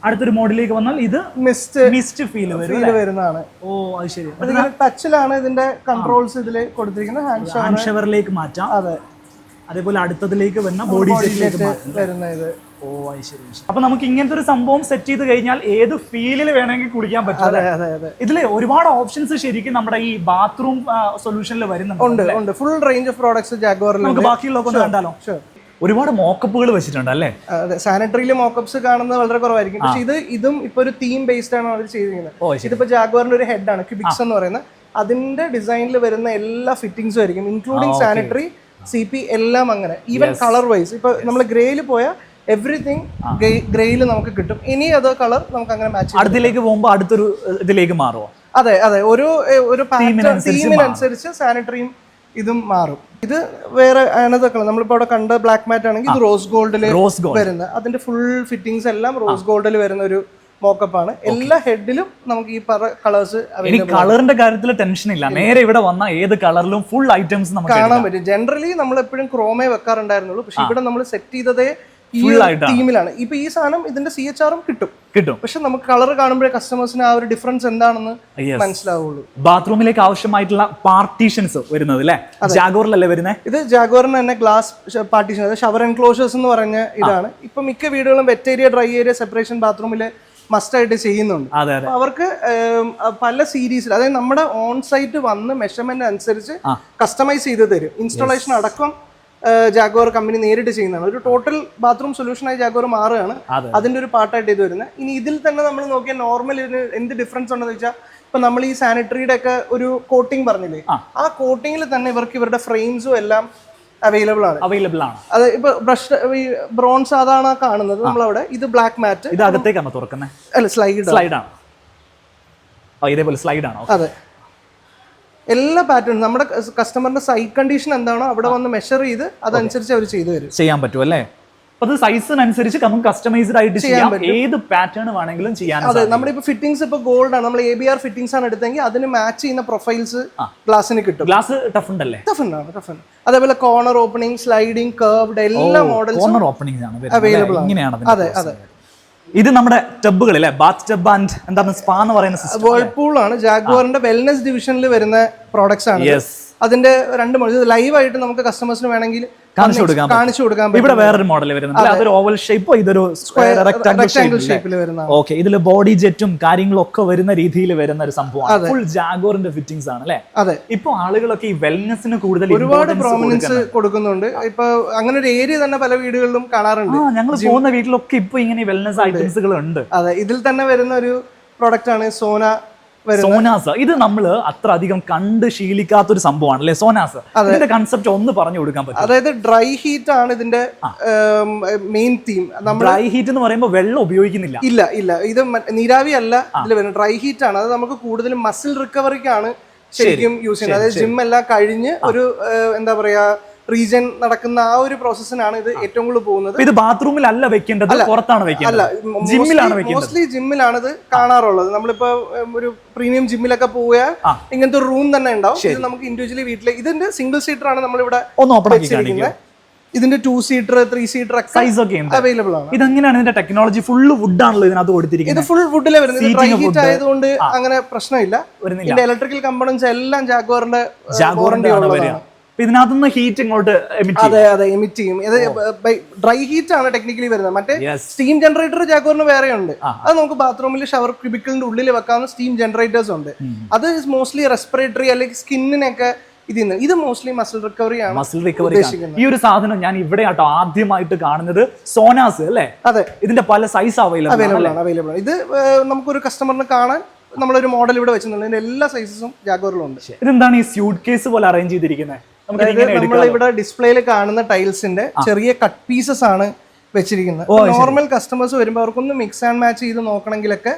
B: അടുത്തൊരു മോഡിലേക്ക് വന്നാൽ ഇത് മിസ്റ്റ് ഫീൽ വരുന്നതാണ്.
A: ഓ, അത് ശരി.
B: ടച്ചിലാണ് ഇതിന്റെ കൺട്രോൾസ് ഇതിൽ കൊടുത്തിരിക്കുന്നത്.
A: ഹാൻഡ് ഷവറിലേക്ക് മാറ്റാം.
B: അതെ,
A: അതേപോലെ അടുത്തതിലേക്ക് വരുന്ന ബോഡി ജെറ്റിലേക്ക്
B: വരുന്ന ഇത്.
A: ഓ, അത് ശരി. അപ്പൊ നമുക്ക് ഇങ്ങനത്തെ ഒരു സംഭവം സെറ്റ് ചെയ്ത് കഴിഞ്ഞാൽ ഏത് ഫീലിൽ വേണമെങ്കിൽ കുളിക്കാൻ പറ്റും. ഇതില് ഒരുപാട് ഓപ്ഷൻസ് ശരിക്കും നമ്മുടെ ഈ ബാത്റൂം സൊല്യൂഷനിൽ വരുന്നുണ്ട്.
B: ഫുൾ റേഞ്ച് ഓഫ് പ്രോഡക്ട്സ് ജാഗ്വാറിൽ.
A: നമുക്ക് ബാക്കിയുള്ളതൊക്കെ ഒന്ന് കണ്ടാലോ? ഒരുപാട് മോക്കപ്പുകൾ വെച്ചിട്ടുണ്ട് അല്ലേ?
B: അതെ, സാനിറ്ററിയിൽ മോക്കപ്സ് കാണുന്നത് വളരെ കുറവായിരിക്കും. പക്ഷെ ഇതും ഇപ്പൊ ഒരു തീം ബേസ്ഡ് ആണ് അവർ ചെയ്തിരിക്കുന്നത്. ഇതിപ്പോ ജാഗ്വാറിന്റെ ഒരു ഹെഡ് ആണ്, ക്യൂബിക്സ് എന്ന് പറയുന്നത്. അതിന്റെ ഡിസൈനിൽ വരുന്ന എല്ലാ ഫിറ്റിംഗ്സും ആയിരിക്കും, ഇൻക്ലൂഡിങ് സാനിറ്ററി, CP എല്ലാം അങ്ങനെ. ഈവൻ കളർ വൈസ് ഇപ്പൊ നമ്മൾ ഗ്രേയിൽ പോയാൽ എവറിത്തിങ് ഗ്രേയിൽ നമുക്ക് കിട്ടും. ഇനി അത് കളർ നമുക്ക് അങ്ങനെ മാച്ച്
A: അടുത്തിലേക്ക് പോകുമ്പോൾ അടുത്തൊരു ഇതിലേക്ക് മാറുമോ?
B: അതെ, ഒരു തീമിനനുസരിച്ച് സാനിറ്ററിയും ഇതും മാറും. ഇത് വേറെ അനതൊക്കെ നമ്മളിപ്പോൾ അവിടെ കണ്ട ബ്ലാക്ക് മാറ്റ് ആണെങ്കിൽ ഇത് റോസ് ഗോൾഡിൽ വരുന്നത്. അതിന്റെ ഫുൾ ഫിറ്റിംഗ്സ് എല്ലാം റോസ് ഗോൾഡിൽ വരുന്ന ഒരു മോക്കപ്പ് ആണ്. എല്ലാ ഹെഡിലും നമുക്ക് ഈ കളേഴ്സ്
A: കളറിന്റെ കാര്യത്തിൽ ടെൻഷൻ ഇല്ല, നേരെ ഇവിടെ വന്ന ഏത് കളറിലും ഫുൾ ഐറ്റംസ് നമുക്ക്
B: കാണാൻ പറ്റും. ജനറലി നമ്മൾ എപ്പോഴും ക്രോമേ വെക്കാറുണ്ടായിരുന്നുള്ളൂ, പക്ഷെ ഇവിടെ നമ്മൾ സെറ്റ് ചെയ്തതേ ഈ തീമിലാണ്. ഇപ്പൊ ഈ സാധനം ഇതിന്റെ CHRഉം കിട്ടും, പക്ഷെ നമുക്ക് കളർ കാണുമ്പോഴേ കസ്റ്റമേഴ്സിന് ആ ഒരു ഡിഫറൻസ് എന്താണെന്ന് മനസ്സിലാവുള്ളൂ.
A: ബാത്റൂമിലേക്ക് ആവശ്യമായിട്ടുള്ള പാർട്ടീഷൻസ് വരുന്നത് അല്ലേ, ജാഗോറിലല്ലേ വരുന്നത്?
B: ഇത് ജാഗോറിന് തന്നെ ഗ്ലാസ് പാർട്ടീഷൻ, അതായത് ഷവർ എൻക്ലോഷേഴ്സ് എന്ന് പറഞ്ഞ ഇതാണ്. ഇപ്പൊ മിക്ക വീടുകളും wet area dry area separation ബാത്റൂമില് മസ്റ്റ് ആയിട്ട് ചെയ്യുന്നുണ്ട്. അവർക്ക് പല സീരീസിൽ, അതായത് നമ്മുടെ ഓൺ സൈറ്റ് വന്ന് മെഷർമെന്റ് അനുസരിച്ച് കസ്റ്റമൈസ് ചെയ്ത് തരും. ഇൻസ്റ്റാളേഷൻ അടക്കം ജാഗോർ കമ്പനി നേരിട്ട് ചെയ്യുന്നതാണ്. ഒരു ടോട്ടൽ ബാത്റൂം സൊല്യൂഷനായി ജാഗോർ മാറുകയാണ്, അതിന്റെ ഒരു പാർട്ടായിട്ട് ഇത് വരുന്നത്. ഇനി ഇതിൽ തന്നെ നമ്മൾ നോക്കിയാൽ നോർമൽ എന്ത് ഡിഫറൻസ് ഉണ്ടെന്ന് വെച്ചാൽ, ഇപ്പൊ നമ്മൾ ഈ സാനിറ്ററിയുടെ ഒക്കെ ഒരു കോട്ടിംഗ് പറഞ്ഞില്ലേ, ആ കോട്ടിങ്ങിൽ തന്നെ ഇവർക്ക് ഇവരുടെ ഫ്രെയിംസും എല്ലാം അവൈലബിൾ ആണ്. അത് ഇപ്പൊ ബ്രഷ് ബ്രോൺസ് സാധാരണ കാണുന്നത് നമ്മളവിടെ, ഇത് ബ്ലാക്ക് മാറ്റ്.
A: ഇത് അകത്തേക്കാണ് തുറക്കുന്നത്,
B: അല്ല സ്ലൈഡാണ്.
A: ഇതേപോലെ സ്ലൈഡാണോ?
B: അതെ, എല്ലാ പാറ്റേണും നമ്മുടെ കസ്റ്റമറിന്റെ സൈറ്റ് കണ്ടീഷൻ എന്താണോ അവിടെ വന്ന് മെഷർ ചെയ്ത് അതനുസരിച്ച് അവർ ചെയ്തു തരും.
A: ചെയ്യാൻ പറ്റും അല്ലേ? അത് സൈസിനനുസരിച്ച് നമുക്ക് കസ്റ്റമൈസ്ഡ് ആയിട്ട് ചെയ്യാം, ഏത് പാറ്റേൺ വേണമെങ്കിലും ചെയ്യാൻ.
B: അതെ, നമ്മളിപ്പോ ഫിറ്റിംഗ്സ് ഇപ്പൊ ഗോൾഡ് ആണ്, നമ്മൾ ABR ഫിറ്റിംഗ്സ് ആണ് എടുത്തെങ്കിൽ അതിന് മാച്ച് ചെയ്യുന്ന പ്രൊഫൈൽസ് ഗ്ലാസിന് കിട്ടും.
A: ഗ്ലാസ് ടഫ് ഉണ്ടല്ലേ?
B: ടഫ് ആണ്. അതേപോലെ കോർണർ ഓപ്പണിംഗ്, സ്ലൈഡിംഗ്, കർവ്ഡ് എല്ലാ മോഡൽസും
A: കോർണർ ഓപ്പണിംഗ് ആണ്
B: അവൈലബിൾ
A: ഇങ്ങനെയാണ്.
B: അതെ അതെ.
A: ഇത് നമ്മുടെ ടബുകൾ അല്ലേ, ബാത്ത് ടബ് ആൻഡ് എന്താണ് സ്പാ എന്ന് പറയുന്ന സിസ്റ്റം.
B: വേൾപൂൾ ആണ് ജാഗ്വാറിന്റെ വെൽനെസ് ഡിവിഷനിൽ വരുന്ന പ്രോഡക്ട്സ് ആണ്. അതിന്റെ രണ്ട് മോഡൽ ലൈവ് ആയിട്ട് നമുക്ക് കസ്റ്റമേഴ്സിന് വേണമെങ്കിൽ കാണിച്ചു കൊടുക്കാൻ.
A: ഇവിടെ വേറൊരു മോഡൽ വരുന്നുണ്ട്, അതൊരു ഓവൽ ഷേപ്പോ ഇതൊരു സ്ക്വയർ റെക്ടാംഗിൾ ഷേപ്പിൽ വരുന്ന. ഓക്കെ, ഇതിൽ ബോഡി ജെറ്റും കാര്യങ്ങളും ഒക്കെ വരുന്ന രീതിയിൽ വരുന്ന ഒരു സംഭവമാണ്. ഫുൾ ജാഗോറിന്റെ ഫിറ്റിംഗ്സ് ആണ് അല്ലേ?
B: അതെ.
A: ഇപ്പൊ ആളുകളൊക്കെ ഈ വെൽനെസ്സിന് കൂടുതൽ
B: ഒരുപാട് പ്രോമിനൻസ് കൊടുക്കുന്നുണ്ട്. ഇപ്പൊ അങ്ങനെ ഒരു ഏരിയ തന്നെ പല വീടുകളിലും കാണാറുണ്ട്.
A: ഞങ്ങൾ പോകുന്ന വീട്ടിലൊക്കെ ഇപ്പൊ ഇങ്ങനെ വെൽനെസ് ഐറ്റംസുകൾ ഉണ്ട്.
B: അതെ, ഇതിൽ തന്നെ വരുന്ന ഒരു പ്രോഡക്റ്റ് ആണ്
A: സോനാസ്. ഇത് നമ്മൾ അത്ര അധികം കണ്ട് ശീലിക്കാത്തൊരു സംഭവമാണ് അല്ലെ സോനാസ്? ഇതിന്റെ കൺസെപ്റ്റ് ഒന്ന് പറഞ്ഞു കൊടുക്കാൻ പറ്റും?
B: അതായത് ഡ്രൈ ഹീറ്റ് ആണ് ഇതിന്റെ മെയിൻ തീം.
A: ഡ്രൈ ഹീറ്റ് എന്ന് പറയുമ്പോൾ വെള്ളം ഉപയോഗിക്കുന്നില്ല.
B: ഇല്ല, ഇത് നീരാവി അല്ല ഇതിൽ വരുന്നത്, ഡ്രൈ ഹീറ്റ് ആണ്. അത് നമുക്ക് കൂടുതലും മസിൽ റിക്കവറിക്കാണ് ശരിക്കും യൂസ് ചെയ്യുന്നത്. അതായത് ജിം എല്ലാം കഴിഞ്ഞ് ഒരു എന്താ പറയാ റീജൻ നടക്കുന്ന ആ ഒരു പ്രോസസ്സിനാണ് ഇത് ഏറ്റവും കൂടുതൽ പോകുന്നത്.
A: ഇത് ബാത്റൂമിലല്ല വെക്കേണ്ടത്, പുറത്താണ് വെക്കേണ്ടത്, ജിമ്മിലാണ് വെക്കേണ്ടത്.
B: മോസ്റ്റ്ലി ജിമ്മിലാണ് ഇത് കാണാറുള്ളത്. നമ്മളിപ്പോ ഒരു പ്രീമിയം ജിമ്മിലൊക്കെ പോയാൽ ഇങ്ങനത്തെ ഒരു റൂം തന്നെ ഉണ്ടാവും. ഇത് നമുക്ക് ഇൻഡിവിജ്വലി വീട്ടിൽ, ഇതിന്റെ സിംഗിൾ സീറ്റർ ആണ് നമ്മളിവിടെ വെച്ചിരിക്കുന്നത്. ഇതിന്റെ 2 സീറ്റർ 3 സീറ്റർ സൈസ് ഒക്കെ അവൈലബിൾ ആണ്.
A: ഇതെങ്ങനെയാണ് ഇതിന്റെ ടെക്നോളജി? ഫുള്ള് വുഡ് ആണല്ലോ ഇതിനകത്ത് കൊടുത്തിരിക്കുന്നത്.
B: ഇത് ഫുൾ വുഡിലെ വരുന്നത്, ഡ്രൈ ഹീറ്റ് ആയതുകൊണ്ട് അങ്ങനെ പ്രശ്നമില്ല. ഇതിന്റെ ഇലക്ട്രിക്കൽ കമ്പണൻസ് എല്ലാം ജാഗ്വാറിന്റെ ഉള്ളതാണ്.
A: ഇതിനകത്തുനിന്ന് ഹീറ്റ് ഇങ്ങോട്ട്
B: അതെ എമിറ്റ് ചെയ്യും. ഇത് ഡ്രൈ ഹീറ്റ് ആണ് ടെക്നിക്കലി വരുന്നത്. മറ്റേ സ്റ്റീം ജനറേറ്റർ ജാഗ്വാറിന് വേറെ ഉണ്ട്. അത് നമുക്ക് ബാത്റൂമിൽ ഷവർ ക്യൂബിക്കിളിന്റെ ഉള്ളിൽ വെക്കാവുന്ന സ്റ്റീം ജനറേറ്റേഴ്സ് ഉണ്ട്. അത് മോസ്റ്റ്ലി റെസ്പിറേറ്ററി അല്ലെങ്കിൽ സ്കിന്നിനൊക്കെ ഇത് മോസ്റ്റ്ലി മസിൽ റിക്കവറി ആണ്.
A: ഈ ഒരു സാധനം ഞാൻ ഇവിടെ ആട്ടോ ആദ്യമായിട്ട് കാണുന്നത്. സോനാസ് അല്ലേ?
B: അതെ,
A: ഇതിന്റെ പല സൈസ് അവൈലബിൾ
B: ആണ്. ഇത് നമുക്കൊരു കസ്റ്റമറിന് കാണാൻ നമ്മളൊരു മോഡൽ ഇവിടെ വെച്ചിട്ടുണ്ട്. ഇതിന്റെ എല്ലാ സൈസസും ജാഗ്വാറിലുണ്ട്.
A: ഇതെന്താണ് ഈ സ്യൂട്ട് കേസ് പോലെ അറേഞ്ച് ചെയ്തിരിക്കുന്നത്?
B: നമ്മൾ ഇവിടെ ഡിസ്പ്ലേയിൽ കാണുന്ന ടൈൽസിന്റെ ചെറിയ കട്ട് പീസസ് ആണ് വെച്ചിരിക്കുന്നത്. നോർമൽ കസ്റ്റമേഴ്സ് വരുമ്പോൾ അവർക്കൊന്ന് മിക്സ് ആൻഡ് മാച്ച് ചെയ്ത് നോക്കണമെങ്കിലൊക്കെ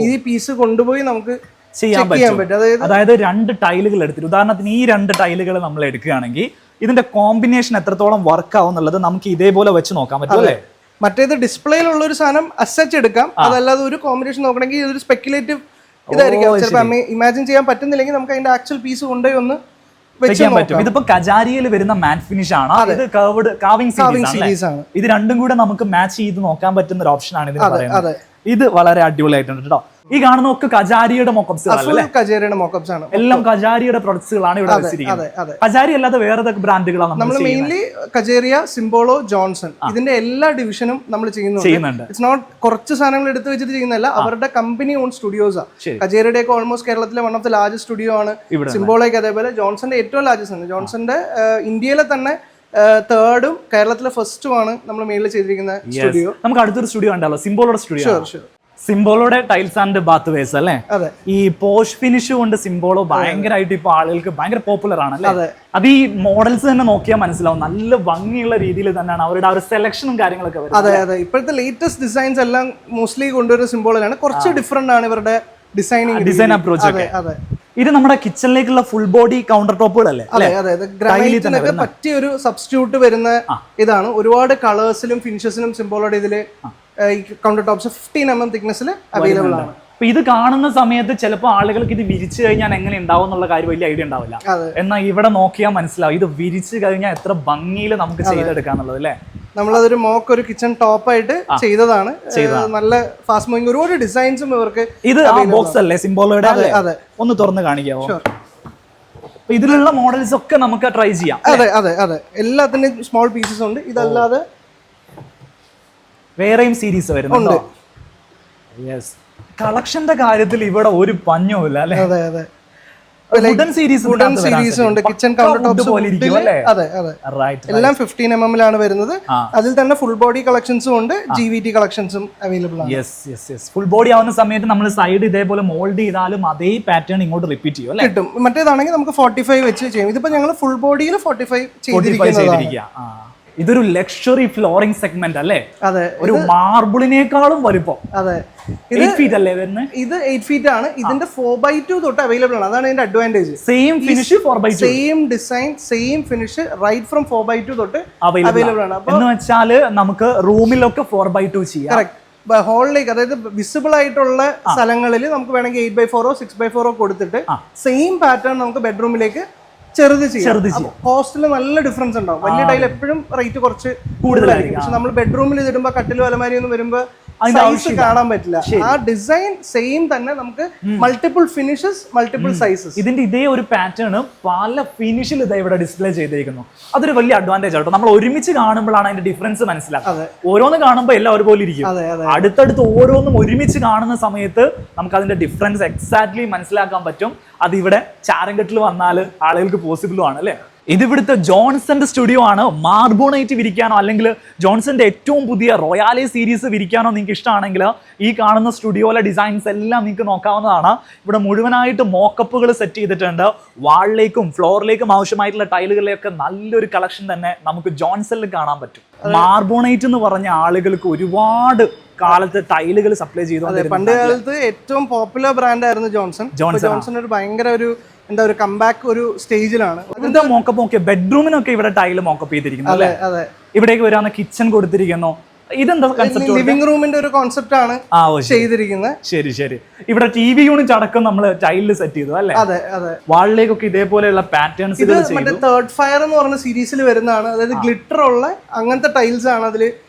B: ഈ പീസ് കൊണ്ടുപോയി നമുക്ക് ചെയ്യാൻ പറ്റും.
A: അതായത് 2 ടൈലുകൾ എടുത്തിട്ട്, ഉദാഹരണത്തിന് ഈ 2 ടൈലുകൾ നമ്മൾ എടുക്കുകയാണെങ്കിൽ ഇതിന്റെ കോമ്പിനേഷൻ എത്രത്തോളം വർക്ക് ആവും എന്നുള്ളത് നമുക്ക് ഇതേപോലെ വെച്ച് നോക്കാൻ പറ്റും അല്ലേ?
B: മറ്റേത് ഡിസ്പ്ലേയിലുള്ള ഒരു സാധനം അസച്ച് എടുക്കാം, അതല്ലാതെ ഒരു കോമ്പിനേഷൻ നോക്കണമെങ്കിൽ ഇതൊരു സ്പെക്കുലേറ്റീവ് ഇതായിരിക്കും. ചിലപ്പോൾ ഇമാജിൻ ചെയ്യാൻ പറ്റുന്നില്ലെങ്കിൽ നമുക്ക് അതിന്റെ ആക്ച്വൽ പീസ് കൊണ്ടുപോയി ഒന്ന്
A: വെക്കാൻ പറ്റും. ഇതിപ്പോ കജാരിയിൽ വരുന്ന മാറ്റ് ഫിനിഷ് ആണ്, ഇത് കർവ്ഡ് കാവിംഗ് സീരീസ് ആണ്. ഇത് രണ്ടും കൂടെ നമുക്ക് മാച്ച് ചെയ്ത് നോക്കാൻ പറ്റുന്ന ഒരു ഓപ്ഷൻ ആണ് ഇതിന് പറയുന്നത്. ഇത് വളരെ അടിപൊളിയായിട്ടുണ്ട് കേട്ടോ. ഈ കാണുന്ന ഒക്കെ കജാരിയുടെ മോക്കപ്സ്
B: ആണ്.
A: എല്ലാം കജാരിയുടെ പ്രൊഡക്ട്സുകളാണ് ഇവിടെ വെച്ചിരിക്കുന്നത്. കജാരി അല്ലാതെ വേറെ ബ്രാൻഡുകളാണ്
B: നമ്മൾ മെയിൻലി കജേരിയ, സിംബോളോ, ജോൺസൺ ഇതിന്റെ എല്ലാ ഡിവിഷനും നമ്മൾ ചെയ്യുന്നുണ്ട്. ഇറ്റ്സ് നോട്ട് കുറച്ച് സാധനങ്ങൾ എടുത്ത് വെച്ചിട്ട് ചെയ്യുന്നതല്ല, അവരുടെ കമ്പനി ഓൺ സ്റ്റുഡിയോസാ. കജേരിയുടെ ഒക്കെ ഓൾമോസ്റ്റ് കേരളത്തിലെ one of the largest studio ആണ്. സിംബോളോയ്ക്ക് അതേപോലെ ജോൺസന്റെ ഏറ്റവും ലാർജസ്റ്റ് ആണ്. ജോൺസന്റെ ഇന്ത്യയിലെ തന്നെ 3rd കേരളത്തിലെ 1st നമ്മൾ മേളിൽ ചെയ്തിരിക്കുന്ന സ്റ്റുഡിയോ.
A: നമുക്ക് അടുത്തൊരു സ്റ്റുഡിയോ ഉണ്ടല്ലോ, സിംബോളോയുടെ സ്റ്റുഡിയോ. സിംബോളോയുടെ ടൈൽസ് ആൻഡ് ബാത്ത് വേസ് അല്ലേ? ഈ പോഷ് ഫിനിഷ് കൊണ്ട് സിംബോളോ ഭയങ്കരമായിട്ട് ഇപ്പൊ ആളുകൾക്ക് ഭയങ്കര പോപ്പുലർ ആണ് അല്ലേ? അത് ഈ മോഡൽസ് തന്നെ നോക്കിയാൽ മനസ്സിലാവും, നല്ല ഭംഗിയുള്ള രീതിയിൽ തന്നെയാണ് അവരുടെ ആ ഒരു സെലക്ഷനും കാര്യങ്ങളൊക്കെ വരുന്നത്.
B: അതെ, ഇപ്പോഴത്തെ ലേറ്റസ്റ്റ് ഡിസൈൻസ് എല്ലാം മോസ്റ്റ്ലി കൊണ്ടുവരുന്ന സിംബോളിലാണ്. കുറച്ച് ഡിഫറെന്റ് ആണ് ഇവരുടെ ഡിസൈൻ അപ്രോച്ച്.
A: ഇത് നമ്മുടെ കിച്ചണിലേക്കുള്ള ഫുൾ ബോഡി കൗണ്ടർ ടോപ്പുകളല്ലേ?
B: അതെ അതെ ഗ്രാനൈറ്റിനൊക്കെ പറ്റിയ ഒരു സബ്സ്റ്റിറ്റ്യൂട്ട് വരുന്ന ഇതാണ്. ഒരുപാട് കളേഴ്സിലും ഫിനിഷസിലും സിംബോളോടെ ഇതില് കൗണ്ടർ ടോപ്സ് 15 mm തിക്നെസ്സിൽ അവൈലബിൾ ആണ്.
A: അപ്പൊ ഇത് കാണുന്ന സമയത്ത് ചിലപ്പോൾ ആളുകൾക്ക് ഇത് വിരിച്ചു കഴിഞ്ഞാൽ എങ്ങനെ ഉണ്ടാവും എന്നുള്ള കാര്യം വലിയ ഐഡിയ ഉണ്ടാവില്ല. എന്നാൽ ഇവിടെ നോക്കിയാൽ മനസ്സിലാവും ഇത് വിരിച്ചു കഴിഞ്ഞാൽ എത്ര ഭംഗിയിൽ നമുക്ക് ചെയ്തെടുക്കാന്നുള്ളത് അല്ലേ?
B: നമ്മളതൊരു ഒരു കിച്ചൺ ടോപ്പായിട്ട് ചെയ്തതാണ്. നല്ല ഫാസ്റ്റ് മൂവിങ് ഒരുപാട് ഡിസൈൻസും ഇവർക്ക്.
A: ഇത് ബോക്സ് അല്ലേ സിംബോളോയുടെ? അതെ. ഒന്ന് തുറന്ന് കാണിക്കാമോ? ഇതിലുള്ള മോഡൽസ് ഒക്കെ നമുക്ക് ട്രൈ ചെയ്യാം.
B: അതെ അതെ അതെ എല്ലാത്തിന്റെയും സ്മോൾ പീസസ് ഉണ്ട്. ഇതല്ലാതെ
A: വേറെയും സീരീസ് വരുന്നുണ്ട്. കളക്ഷന്റെ കാര്യത്തിൽ ഇവിടെ ഒരു പഞ്ഞവുമില്ല അല്ലേ?
B: അതെ അതെ
A: വുഡൻ സീരീസ്
B: ഉണ്ട്. കിച്ചൺ കൗണ്ടർ ടോപ്സ് പോലെ ഇരിക്കും അല്ലേ? അതെ അതെ എല്ലാം 15 mm ലാണ് വരുന്നത്. അതിൽ തന്നെ ഫുൾ ബോഡി കളക്ഷൻസും ഉണ്ട്, GVT കളക്ഷൻസും അവൈലബിൾ ആണ്.
A: ഫുൾ ബോഡി ആവുന്ന സമയത്ത് നമ്മൾ സൈഡ് ഇതേപോലെ മോൾഡ് ചെയ്താലും അതേ പാറ്റേൺ ഇങ്ങോട്ട് റിപ്പീറ്റ് ചെയ്യും അല്ലേ?
B: കിട്ടും. മറ്റേതാണെങ്കിൽ നമുക്ക് 45 വെച്ച് ചെയ്യും. ഇതിപ്പോ ഞങ്ങൾ ഫുൾ ബോഡിയിൽ 45 ചെയ്തിരിക്കുന്നതാണ്.
A: ഇതൊരു ലക്ഷറി ഫ്ലോറിംഗ് സെഗ്മെന്റ് അല്ലേ?
B: അതെ.
A: ഒരു മാർബിളിനേക്കാളും വലുപ്പം.
B: അതെ.
A: 8 feet അല്ലേ വരുന്നത്?
B: ഇത് 8 feet ആണ്. ഇതിന്റെ 4x2 തൊട്ട് അവൈലബിൾ ആണ്. അതാണ് ഇതിന്റെ advantage.
A: Same finish 4x2,
B: same design, same finish right from 4x2 തൊട്ട് അവൈലബിൾ ആണ്.
A: എന്ന് വെച്ചാൽ നമുക്ക് റൂമിലൊക്കെ 4x2 ചെയ്യാം.
B: ഹോളിലേക്ക്, അതായത് വിസിബിൾ ആയിട്ടുള്ള സ്ഥലങ്ങളിൽ നമുക്ക് വേണമെങ്കിൽ 8x4 6x4 കൊടുത്തിട്ട് സെയിം പാറ്റേൺ നമുക്ക് ബെഡ്റൂമിലേക്ക് ചെറുത് ചെയ്യാം. കോസ്റ്റിൽ നല്ല ഡിഫറൻസ് ഉണ്ടാവും. വലിയ ടൈൽ എപ്പോഴും റേറ്റ് കുറച്ച് കൂടുതലായിരിക്കും. പക്ഷെ നമ്മൾ ബെഡ്റൂമിൽ ഇതിടുമ്പോ കട്ടിലും അലമാരി ഒന്നും വരുമ്പോ സൈസ് കാണാൻ പറ്റില്ല. ആ ഡിസൈൻ സെയിം തന്നെ നമുക്ക് മൾട്ടിപ്പിൾ ഫിനിഷസ്, മൾട്ടിപ്പിൾ സൈസസ്.
A: ഇതിന്റെ ഇതേ ഒരു പാറ്റേൺ പല ഫിനിഷിൽ ഇതാ ഇവിടെ ഡിസ്പ്ലേ ചെയ്തിരിക്കുന്നു. അതൊരു വലിയ അഡ്വാൻറ്റേജ് ആട്ടോ. നമ്മൾ ഒരുമിച്ച് കാണുമ്പോഴാണ് അതിന്റെ ഡിഫറൻസ് മനസ്സിലാക്കുന്നത്. ഓരോന്ന് കാണുമ്പോൾ എല്ലാം ഒരുപോലെ ഇരിക്കും. അടുത്തടുത്ത് ഓരോന്നും ഒരുമിച്ച് കാണുന്ന സമയത്ത് നമുക്ക് അതിന്റെ ഡിഫറൻസ് എക്സാക്ട്ലി മനസ്സിലാക്കാൻ പറ്റും. അത് ഇവിടെ ചാരംകെട്ടിൽ വന്നാൽ ആളുകൾക്ക് പോസിബിളും ആണ് അല്ലേ? ഇതിവിടുത്തെ ജോൺസന്റെ സ്റ്റുഡിയോ ആണ്. മാർബോണൈറ്റ് വിരിക്കാനോ അല്ലെങ്കിൽ ജോൺസന്റെ ഏറ്റവും പുതിയ റോയാലെ സീരീസ് വിരിക്കാനോ നിങ്ങൾക്ക് ഇഷ്ടമാണെങ്കിൽ ഈ കാണുന്ന സ്റ്റുഡിയോയിലെ ഡിസൈൻസ് എല്ലാം നിങ്ങൾക്ക് നോക്കാവുന്നതാണ്. ഇവിടെ മുഴുവനായിട്ട് മോക്കപ്പുകൾ സെറ്റ് ചെയ്തിട്ടുണ്ട്. വാളിലേക്കും ഫ്ലോറിലേക്കും ആവശ്യമായിട്ടുള്ള ടൈലുകളിലേക്ക് നല്ലൊരു കളക്ഷൻ തന്നെ നമുക്ക് ജോൺസണിൽ കാണാൻ പറ്റും. മാർബോണൈറ്റ് എന്ന് പറഞ്ഞ ആളുകൾക്ക് ഒരുപാട് കാലത്ത് ടൈലുകൾ സപ്ലൈ ചെയ്തു.
B: പണ്ട് കാലത്ത് ഏറ്റവും പോപ്പുലർ ബ്രാൻഡ് ആയിരുന്നു ജോൺസൺ. ജോൺസൺ ഒരു ഭയങ്കര ഒരു എന്താ ഒരു കംബാക്ക് ഒരു സ്റ്റേജിലാണ്.
A: മോക്കപ്പ് ബെഡ്റൂമിനൊക്കെ ഇവിടെ ടൈല് മോക്കപ്പ് ചെയ്തിരിക്കുന്നു അല്ലേ? ഇവിടേക്ക് വരാവുന്ന കിച്ചൺ കൊടുത്തിരിക്കുന്നു. ഇതെന്താ കൺസെപ്റ്റ്?
B: ലിവിംഗ് റൂമിന്റെ ഒരു കോൺസെപ്റ്റ് ആണ് ചെയ്തിരിക്കുന്നത്.
A: ശരി. ഇവിടെ TV യൂണിറ്റ് അടക്കം നമ്മൾ ടൈലിൽ സെറ്റ് ചെയ്തു അല്ലേ?
B: അതെ അതെ.
A: വാളിലേക്കൊക്കെ ഇതേപോലെയുള്ള പാറ്റേൺസ്.
B: ഇത് മറ്റേ തേർഡ് ഫയർ എന്ന് പറഞ്ഞ സീരീസിൽ വരുന്നതാണ്. അതായത് ഗ്ലിറ്റർ ഉള്ള അങ്ങനത്തെ ടൈൽസ് ആണ് അതിൽ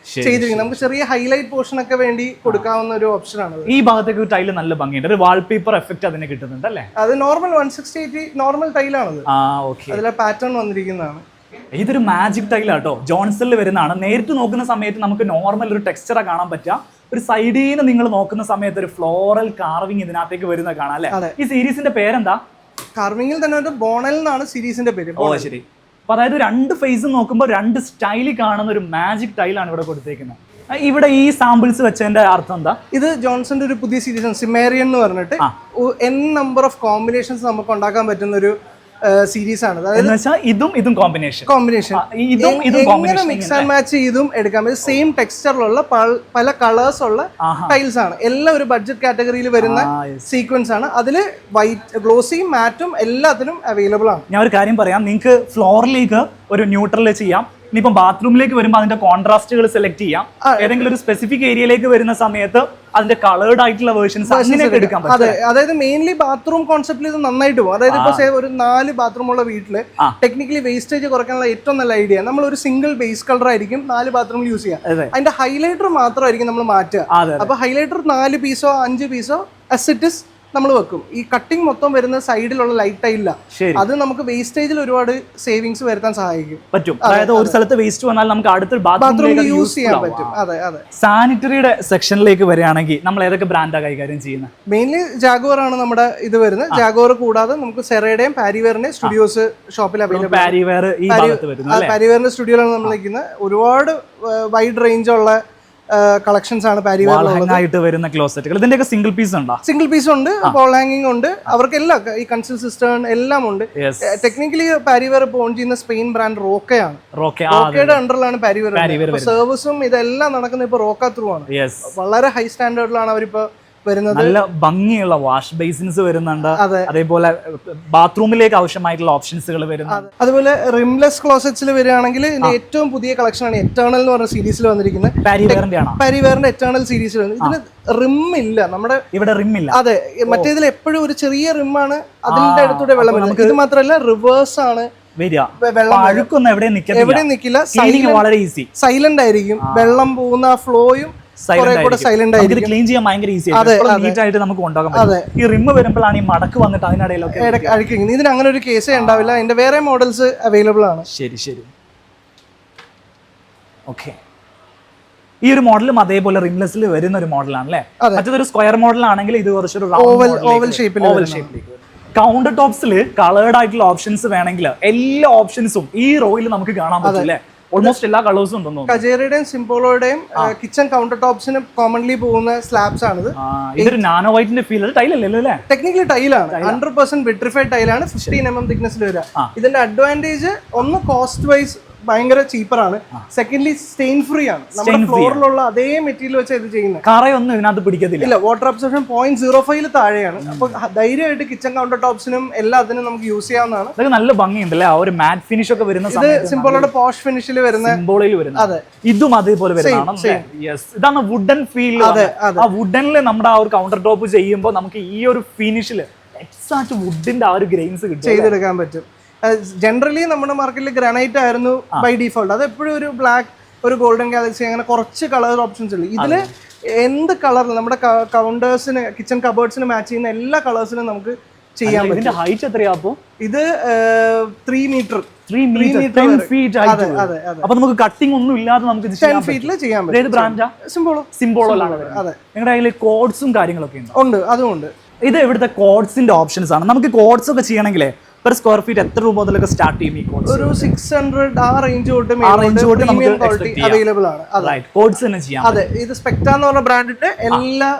B: ചെയ്തിരിക്കുന്നത്. നമുക്ക് ചെറിയ ഹൈലൈറ്റ് പോർഷൻ ഒക്കെ വേണ്ടി കൊടുക്കാവുന്ന ഒരു ഓപ്ഷൻ ആണ്.
A: ഈ ഭാഗത്തേക്ക് ടൈല് നല്ല ഭംഗിയുണ്ട്. ഒരു വാൾപേപ്പർ എഫക്ട് അതിന് കിട്ടുന്നുണ്ട് അല്ലേ?
B: അത് നോർമൽ 160 നോർമൽ ടൈലാണത്. അതിലെ പാറ്റേൺ വന്നിരിക്കുന്നതാണ്.
A: ഇതൊരു മാജിക് ടൈലാട്ടോ. ജോൺസണിൽ വരുന്നതാണ്. നേരിട്ട് നോക്കുന്ന സമയത്ത് നമുക്ക് നോർമൽ ഒരു ടെക്സ്ചറാ കാണാൻ പറ്റുക. ഒരു സൈഡിൽ നിന്ന് നിങ്ങൾ നോക്കുന്ന സമയത്ത് ഒരു ഫ്ലോറൽ കാർവിംഗ് ഇതിനകത്തേക്ക് വരുന്ന കാണാം അല്ലേ? ഈ സീരീസിന്റെ പേരെന്താ?
B: കാർവിംഗിൽ തന്നെ ഒരു ബോണൽ എന്നാണ് സീരീസിന്റെ പേര്.
A: ശരി. അപ്പൊ അതായത് രണ്ട് ഫേസ് നോക്കുമ്പോൾ രണ്ട് സ്റ്റൈലിൽ കാണുന്ന ഒരു മാജിക് ടൈലാണ് ഇവിടെ കൊടുത്തേക്കുന്നത്. ഇവിടെ ഈ സാമ്പിൾസ് വെച്ചതിന്റെ അർത്ഥം എന്താ?
B: ഇത് ജോൺസന്റെ ഒരു പുതിയ സീരീസ് സിമേറിയൻ എന്ന് പറഞ്ഞിട്ട് n നമ്പർ ഓഫ് കോമ്പിനേഷൻസ് നമുക്ക് ഉണ്ടാക്കാൻ പറ്റുന്ന ഒരു സീരീസ് ആണ്.
A: ഇതും കോമ്പിനേഷൻ
B: മിക്സ് ആൻഡ് മാച്ച് ചെയ്തും എടുക്കാൻ പറ്റും. സെയിം ടെക്സ്ചറിലുള്ള പല കളേഴ്സ് ഉള്ള ടൈൽസ് ആണ്. എല്ലാം ഒരു ബഡ്ജറ്റ് കാറ്റഗറിയിൽ വരുന്ന സീക്വൻസ് ആണ്. അതിൽ വൈറ്റ്, ഗ്ലോസിയും മാറ്റും എല്ലാത്തിനും അവൈലബിൾ ആണ്.
A: ഞാൻ ഒരു കാര്യം പറയാം, നിങ്ങൾക്ക് ഫ്ലോറിലേക്ക് ഒരു ന്യൂട്രൽ ചെയ്യാം. ഇനിയിപ്പം ബാത്റൂമിലേക്ക് വരുമ്പോൾ അതിന്റെ കോൺട്രാസ്റ്റുകൾ സെലക്ട് ചെയ്യാം. ഏതെങ്കിലും ഒരു സ്പെസിഫിക് ഏരിയയിലേക്ക് വരുന്ന സമയത്ത് അതിന്റെ കളേർഡ് ആയിട്ടുള്ള വേർഷൻസ് അങ്ങനെയൊക്കെ എടുക്കാൻ പറ്റും.
B: അതെ, അതായത് മെയിൻലി ബാത്റൂം കോൺസെപ്റ്റിൽ ഇത് നന്നായിട്ട് പോകും. അതായത് ഇപ്പൊ ഒരു 4 ബാത്റൂം ഉള്ള വീട്ടില് ടെക്നിക്കലി വേസ്റ്റേജ് കുറയ്ക്കാനുള്ള ഏറ്റവും നല്ല ഐഡിയ നമ്മൾ ഒരു സിംഗിൾ ബേസ് കളർ ആയിരിക്കും 4 ബാത്റൂമിൽ യൂസ് ചെയ്യുക. അതിന്റെ ഹൈലൈറ്റർ മാത്രമായിരിക്കും നമ്മൾ മാറ്റുക. അപ്പൊ ഹൈലൈറ്റർ 4 പീസോ 5 പീസോ അസിറ്റിസ് നമ്മൾ വെക്കും. ഈ കട്ടിങ് മൊത്തം വരുന്ന സൈഡിലുള്ള ലൈറ്റ് ടൈലില്ല. അത് നമുക്ക് വേസ്റ്റേജിൽ ഒരുപാട് സേവിങ്സ് വരുത്താൻ സഹായിക്കും.
A: പറ്റും. അതായത് ഒരു സ്ഥലത്ത് വേസ്റ്റ് വന്നാൽ നമുക്ക് അടുത്തൊരു ബാത്റൂമിൽ
B: യൂസ് ചെയ്യാൻ പറ്റും. അതെ അതെ.
A: സാനിറ്ററിയുടെ സെക്ഷനിലേക്ക് വരികയാണെങ്കിൽ നമ്മൾ ഏതൊക്കെ ബ്രാൻഡാണ് കൈകാര്യം ചെയ്യുന്നത്?
B: മെയിൻലി ജാഗോർ ആണ് നമ്മുടെ ഇത് വരുന്നത്. ജാഗോർ കൂടാതെ നമുക്ക് സെറയുടെയും പാരിവെയറിന്റെയും സ്റ്റുഡിയോസ് ഷോപ്പിൽ അവൈലബിൾ. പാരിവെയറിന്റെ സ്റ്റുഡിയോയിലാണ് നമ്മൾ നിൽക്കുന്നത്. ഒരുപാട് വൈഡ് റേഞ്ച് ഉള്ള കളക്ഷൻസ് ആണ്
A: പാരിവെയറിലായിട്ട് വരുന്ന ക്ലോസറ്റുകൾ. ഇതിന്റെയൊക്കെ സിംഗിൾ പീസ് ഉണ്ടോ?
B: സിംഗിൾ പീസ് ഉണ്ട്, പോൾ ഹാങ്ങിങ് ഉണ്ട്. അവർക്കെല്ലാം ഈ കൺസോൾ സിസ്റ്റം എല്ലാം ഉണ്ട്. ടെക്നിക്കലി പാരിവെയർ ഇപ്പോൾ ഓൺ ചെയ്യുന്ന സ്പെയിൻ ബ്രാൻഡ് റോക്കയാണ്. റോക്കയുടെ അണ്ടറിലാണ് പാരിവെയർ. സർവീസും ഇതെല്ലാം നടക്കുന്നത് ഇപ്പൊ റോക്ക ത്രൂ ആണ്. വളരെ ഹൈ സ്റ്റാൻഡേർഡിലാണ് അവരിപ്പോ വരുന്നത്.
A: നല്ല ഭംഗിയുള്ള വാഷ് ബേസിൻസ് വരുന്നുണ്ട്,
B: അതെ.
A: അതേപോലെ ബാത്റൂമിലേക്ക് ആവശ്യമായിട്ടുള്ള ഓപ്ഷൻസുകൾ വരുന്നുണ്ട്.
B: അതുപോലെ റിംലെസ് ക്ലോസറ്റ്സിൽ വരികയാണെങ്കിൽ ഇതിന്റെ ഏറ്റവും പുതിയ കളക്ഷൻ ആണ് എറ്റേണൽ എന്ന് പറഞ്ഞ സീരീസിൽ വന്നിരിക്കുന്നത്. പാരിവെയറിന്റെ എറ്റേണൽ സീരീസിൽ ഇതിന് റിം ഇല്ല, നമ്മുടെ
A: ഇവിടെ റിം ഇല്ല.
B: അതെ, മറ്റേതിൽ എപ്പോഴും ഒരു ചെറിയ റിമ്മാണ് അതിന്റെ അടുത്തൂടെ വെള്ളം വരുന്നത്. ഇത് മാത്രമല്ല റിവേഴ്സ് ആണ്
A: വെള്ളം,
B: എവിടെയും നിൽക്കില്ല,
A: വളരെ ഈസി,
B: സൈലന്റ് ആയിരിക്കും. വെള്ളം പോകുന്ന ഫ്ലോയും സൈലന്റ് ആയിരിക്കും,
A: ക്ലീൻ ചെയ്യാൻ ഭയങ്കര ഈസി ആയിട്ട് നമുക്ക് കൊണ്ടുപോകാൻ പറ്റും. ഈ റിം വരുമ്പോഴാണ് ഈ മടക്ക് വന്നിട്ട് അതിനിടയിലൊക്കെ
B: അഴിക്കുന്നത്. ഇതിന് അങ്ങനെ ഒരു കേസേ ഉണ്ടാവില്ല. അതിന്റെ വേറെ മോഡൽസ് അവൈലബിൾ ആണ്.
A: ശരി ശരി, ഓക്കെ. ഈ ഒരു മോഡലും അതേപോലെ റിംലെസ്സിൽ വരുന്ന ഒരു മോഡലാണ് അല്ലേ? മറ്റൊരു സ്ക്വയർ മോഡലാണെങ്കിൽ ഇത് കുറച്ചൊരു
B: ഓവൽ ഷേപ്പിലേക്ക്.
A: കൗണ്ടർ ടോപ്സിൽ കളേർഡ് ആയിട്ടുള്ള ഓപ്ഷൻസ് വേണമെങ്കിൽ എല്ലാ ഓപ്ഷൻസും ഈ റോയിൽ നമുക്ക് കാണാൻ പറ്റും അല്ലേ? ഓൾമോസ്റ്റ് എല്ലാ കളേഴ്സും ഉണ്ടെന്ന് തോന്നുന്നു.
B: കജേരയുടെയും സിംപോളോയുടെയും കിച്ചൺ കൗണ്ടർ ടോപ്സിന് കോമൺലി പോകുന്ന സ്ലാബ്സ് ആണിത്.
A: ഇതൊരു നാനോ വൈറ്റിന്റെ ഫീൽ, ടൈലല്ലോ അല്ലേ?
B: ടെക്നിക്കലി ടൈലാണ്, 100% വിട്രിഫൈഡ് ടൈലാണ്, 15 mm തിക്നെസ്സിൽ വരിക. ഇതിന്റെ അഡ്വാൻറ്റേജ് ഒന്ന് കോസ്റ്റ് വൈസ് ഭയങ്കര ചീപ്പറാണ്, സെക്കൻഡ്ലി സ്റ്റെയിൻ ഫ്രീ ആണ്. നമ്മുടെ ഫ്ലോറിലുള്ള അതേ മെറ്റീരിയൽ വെച്ച് ഇത് ചെയ്യുന്നത്.
A: കറയൊന്നും ഇതിനകത്ത് പിടിക്കത്തില്ല.
B: ഇല്ല, വാട്ടർ അബ്സോർപ്ഷൻ 0.05 താഴെയാണ്. അപ്പൊ ധൈര്യമായിട്ട് കിച്ചൺ കൗണ്ടർ ടോപ്സിനും എല്ലാത്തിനും നമുക്ക് യൂസ് ചെയ്യാവുന്നതാണ്.
A: ഇതൊക്കെ നല്ല ഭംഗിയുണ്ടല്ലേ, ആ ഒരു മാറ്റ് ഫിനിഷ് ഒക്കെ വരുന്ന.
B: ഇത് സിംബോളോടെ പോഷ് ഫിനിഷിൽ വരുന്ന,
A: സിംബോളിൽ വരുന്ന.
B: അതെ,
A: ഇതും അതേപോലെ വരുന്നതാണ്. ഇതാണ് വുഡൻ ഫീൽ. ആ വുഡനിൽ നമ്മുടെ ആ ഒരു കൗണ്ടർ ടോപ്പ് ചെയ്യുമ്പോൾ നമുക്ക് ഈ ഒരു ഫിനിഷില് എക്സാക്ട് വുഡിന്റെ ആ ഒരു ഗ്രെയിൻസ് കിട്ടും,
B: ചെയ്തെടുക്കാൻ പറ്റും. ജനറലി നമ്മുടെ മാർക്കറ്റിൽ ഗ്രാനൈറ്റ് ആയിരുന്നു ബൈ ഡിഫോൾട്ട്. അത് എപ്പോഴും ഒരു ബ്ലാക്ക്, ഒരു ഗോൾഡൻ ഗാലക്സി, അങ്ങനെ കുറച്ച് കളർ ഓപ്ഷൻസ് ഉള്ളു. ഇതില് എന്ത് കളറിൽ നമ്മുടെ കൗണ്ടേഴ്സിന്, കിച്ചൺ കബേർഡ്സിന് മാച്ച് ചെയ്യുന്ന എല്ലാ കളേഴ്സിനും നമുക്ക് ചെയ്യാൻ പറ്റും.
A: ഇതിന്റെ ഹൈറ്റ് എത്രയാപ്പോ?
B: ഇത് 3 മീറ്റർ.
A: അപ്പൊ നമുക്ക് കട്ടിംഗ് ഒന്നും ഇല്ലാതെ നമുക്ക്
B: 10 ഫീറ്റിൽ ചെയ്യാൻ പറ്റും.
A: ഏത് ബ്രാൻഡാ? സിംബോളോലാണ്. അതെ, നിങ്ങളുടെ കയ്യിൽ കോഡ്സും കാര്യങ്ങളൊക്കെ
B: ഉണ്ട്. അതുകൊണ്ട്
A: ഇത് ഇവിടുത്തെ കോഡ്സിന്റെ ഓപ്ഷൻസ് ആണ്. നമുക്ക് കോഡ്സ് ഒക്കെ ചെയ്യണമെങ്കിൽ പെർ സ്ക്വയർ ഫീറ്റ് എത്ര രൂപ മുതലൊക്കെ സ്റ്റാർട്ട് ചെയ്യും? ഈ കോഡ്സ്
B: ഒരു 600 ആ റേഞ്ച് തൊട്ട് അവൈലബിൾ ആണ്.
A: കോഡ്സ് തന്നെ ചെയ്യാം.
B: അതെ, ഇത് സ്പെക്ട എന്ന് പറഞ്ഞ ബ്രാൻഡിന്റെ എല്ലാ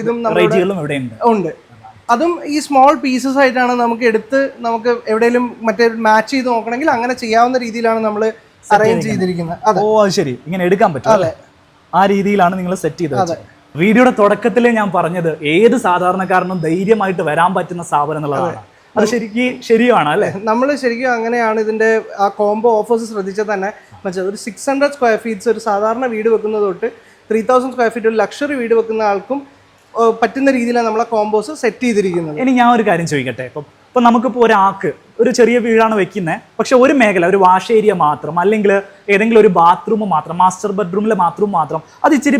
B: ഇതും
A: റേറ്റുകളും ഇവിടെ
B: ഉണ്ട്. അതും ഈ സ്മോൾ പീസസ് ആയിട്ടാണ് നമുക്ക് എടുത്ത് നമുക്ക് എവിടെയെങ്കിലും മറ്റേ മാച്ച് ചെയ്ത് നോക്കണമെങ്കിൽ അങ്ങനെ ചെയ്യാവുന്ന രീതിയിലാണ് നമ്മൾ അറേഞ്ച് ചെയ്തിരിക്കുന്നത്.
A: ഓ ശരി, ഇങ്ങനെ എടുക്കാൻ പറ്റും. അതെ, ആ രീതിയിലാണ് നിങ്ങൾ സെറ്റ് ചെയ്തത്. വീഡിയോയുടെ തുടക്കത്തിലേ ഞാൻ പറഞ്ഞത് ഏത് സാധാരണക്കാരനും ധൈര്യമായിട്ട് വരാൻ പറ്റുന്ന സ്ഥാപനം എന്നുള്ളതാണ്. അത് ശരിയാണ് അല്ലേ?
B: നമ്മൾ ശരിക്കും അങ്ങനെയാണ് ഇതിന്റെ ആ കോംബോ ഓഫേഴ്സ് ശ്രദ്ധിച്ചാൽ തന്നെ മനസ്സിലാവും. ഒരു 600 സ്ക്വയർ ഫീറ്റ്സ് ഒരു സാധാരണ വീട് വെക്കുന്നത് തൊട്ട് 3000 സ്ക്വയർ ഫീറ്റ് ഒരു ലക്ഷറി വീട് വെക്കുന്ന ആൾക്കും പറ്റുന്ന രീതിയിലാണ് നമ്മളെ കോംബോസ് സെറ്റ് ചെയ്തിരിക്കുന്നത്.
A: ഇനി ഞാൻ ഒരു കാര്യം ചോദിക്കട്ടെ, ഇപ്പം നമുക്കിപ്പോൾ ഒരാൾക്ക് ഒരു ചെറിയ വീടാണ് വെക്കുന്നത്, പക്ഷെ ഒരു മേഖല, ഒരു വാഷ് ഏരിയ മാത്രം, അല്ലെങ്കിൽ ഏതെങ്കിലും ഒരു ബാത്റൂം മാത്രം, മാസ്റ്റർ ബെഡ്റൂമിലെ ബാത്റൂം മാത്രം, അത് ഇച്ചിരി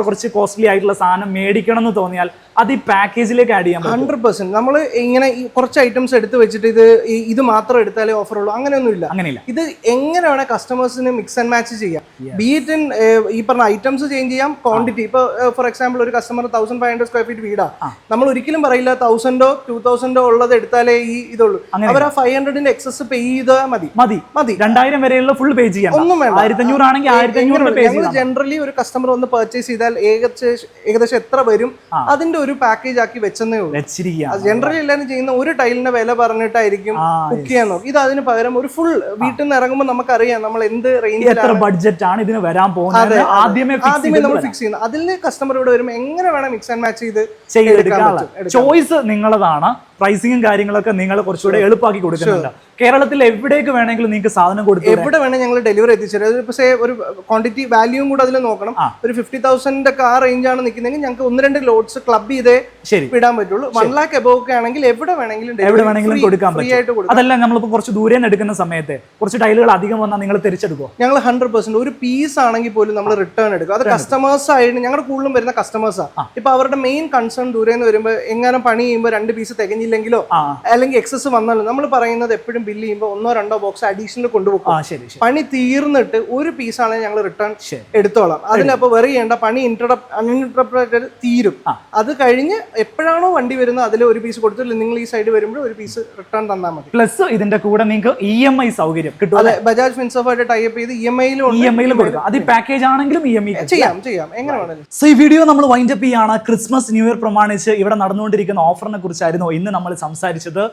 A: കുറച്ച് കോസ്റ്റ്ലി ആയിട്ടുള്ള സാധനം മേടിക്കണം എന്ന് തോന്നിയാൽ അത് ഈ പാക്കേജിലേക്ക് ആഡ് ചെയ്യാൻ
B: 100%. നമ്മൾ ഇങ്ങനെ കുറച്ച് ഐറ്റംസ് എടുത്ത് വെച്ചിട്ട് ഇത് മാത്രം എടുത്താലേ ഓഫർ ഉള്ളൂ, അങ്ങനെയൊന്നുമില്ല. ഇത് എങ്ങനെ വേണേൽ കസ്റ്റമേഴ്സിന് മിക്സ് ആൻഡ് മാച്ച് ചെയ്യാം. ബീറ്റ് ഇൻ ഈ പറഞ്ഞ ഐറ്റംസ് ചേഞ്ച് ചെയ്യാം, ക്വാണ്ടിറ്റി. ഇപ്പോൾ ഫോർ എക്സാമ്പിൾ ഒരു കസ്റ്റമർ 1500 സ്ക്വയർ ഫീറ്റ് വീടാ, നമ്മൾ ഒരിക്കലും പറയില്ല 1000 2000 ഉള്ളത് എടുത്താലേ ഇതുള്ളൂ. അവർ 500 എക്സസ് പേ ചെയ്താൽ മതി.
A: 2000 വരെയുള്ള ഫുൾ പേ ചെയ്യാം.
B: ഒന്നും വേണ്ട.
A: 1500 ആണെങ്കിൽ 1500
B: ജനറലി ഒരു കസ്റ്റമർ ഒന്ന് പർച്ചേസ് ചെയ്താൽ ഏകദേശം എത്ര വരും അതിന്റെ ഒരു പാക്കേജ് ആക്കി വെച്ചെന്നേ ഉള്ളൂ. ജനറലി എല്ലാവരും ചെയ്യുന്ന ഒരു ടൈലിന്റെ വില പറഞ്ഞിട്ടായിരിക്കും ബുക്ക് ചെയ്യാൻ നോക്കും. ഇത് അതിന് പകരം ഒരു ഫുൾ വീട്ടിൽ നിന്ന് ഇറങ്ങുമ്പോൾ നമുക്കറിയാം നമ്മൾ എന്ത് റേഞ്ചിൽ
A: ബഡ്ജറ്റ് ആണ് ഇതിന് വരാൻ പോകുന്നത്, ആദ്യമേ
B: നമ്മൾ ഫിക്സ് ചെയ്യുന്നത്. അതിൽ കസ്റ്റമർ ഇവിടെ വരുമ്പോൾ എങ്ങനെ വേണം മിക്സ് ആൻഡ് മാച്ച് ചെയ്ത്
A: ചോയ്സ് നിങ്ങളതാണ്. പ്രൈസിങ്ങും കാര്യങ്ങളൊക്കെ നിങ്ങൾ കുറച്ചുകൂടെ എളുപ്പമാക്കി കൊടുക്കുന്നുണ്ട്. കേരളത്തിൽ എവിടേക്ക് വേണമെങ്കിലും നിങ്ങൾക്ക് സാധനം കൊടുക്കും,
B: എവിടെ വേണമെങ്കിൽ ഞങ്ങൾ ഡെലിവറി എത്തിച്ചേരും. പക്ഷേ ഒരു ക്വാണ്ടിറ്റി വാല്യൂയും കൂടെ അതിൽ നോക്കണം. ഒരു 50,000 ഒക്കെ ആ റേഞ്ച് ആണ് നിൽക്കുന്നതെങ്കിൽ ഞങ്ങൾക്ക് 1-2 ലോഡ്സ് ക്ലബ് ചെയ്തേ വിടാൻ പറ്റുള്ളൂ. 1 lakh എബോവ് ഒക്കെ ആണെങ്കിൽ എവിടെ വേണമെങ്കിലും
A: കൊടുക്കാൻ പറ്റും. അതല്ല, നമ്മളിപ്പോൾ കുറച്ച് ദൂരെ നിന്ന് എടുക്കുന്ന സമയത്ത് കുറച്ച് ടൈലുകൾ അധികം വന്നാൽ നിങ്ങൾ തിരിച്ചെടുക്കുമോ?
B: ഞങ്ങൾ 100% ഒരു പീസ് ആണെങ്കിൽ പോലും നമ്മൾ റിട്ടേൺ എടുക്കും. അത് കസ്റ്റമേഴ്സ് ആയിട്ട് ഞങ്ങളുടെ കൂടുതലും വരുന്ന കസ്റ്റമേഴ്സാണ്. ഇപ്പൊ അവരുടെ മെയിൻ കൺസേൺ ദൂരെ നിന്ന് വരുമ്പോൾ എങ്ങനെ പണി ചെയ്യുമ്പോൾ 2 പീസ് തികഞ്ഞില്ലെങ്കിലോ അല്ലെങ്കിൽ എക്സസ് വന്നാലും നമ്മൾ പറയുന്നത് എപ്പോഴും ബില്ല് ചെയ്യുമ്പോൾ 1-2 ബോക്സ് അഡീഷണൽ കൊണ്ടുപോകും. പണി തീർന്നിട്ട് ഒരു പീസാണെങ്കിൽ ഞങ്ങൾ റിട്ടേൺ എടുത്തോളാം. അതിനപ്പോ വെറി ചെയ്യേണ്ട, പണി അൺഇൻറ്ററപ്റ്റഡ് തീരും. അത് കഴിഞ്ഞ് എപ്പോഴാണോ വണ്ടി വരുന്നത് അതിൽ ഒരു പീസ് കൊടുത്തില്ല, നിങ്ങൾ ഈ സൈഡ് വരുമ്പോൾ ഒരു പീസ് റിട്ടേൺ തന്നാൽ മതി.
A: പ്ലസ് ഇതിന്റെ കൂടെ നിങ്ങൾക്ക് EMI സൗകര്യം കിട്ടും.
B: അതെ, ബജാജ് ഫിൻസർവായിട്ട് ടൈപ്പ് ചെയ്ത് EMI-ലും
A: കൊടുക്കാം. അത് പാക്കേജ് ആണെങ്കിലും EMI
B: ചെയ്യാം എങ്ങനെ വേണമെങ്കിലും.
A: സോ ഈ വീഡിയോ നമ്മൾ വൈൻഡ് അപ്പ് ചെയ്യാണ്. ക്രിസ്മസ് ന്യൂ ഇയർ പ്രമാണിച്ച് ഇവിടെ നടന്നുകൊണ്ടിരിക്കുന്ന ഓഫറിനെ കുറിച്ചായിരുന്നു ഇന്ന് നമ്മൾ സംസാരിച്ചത്.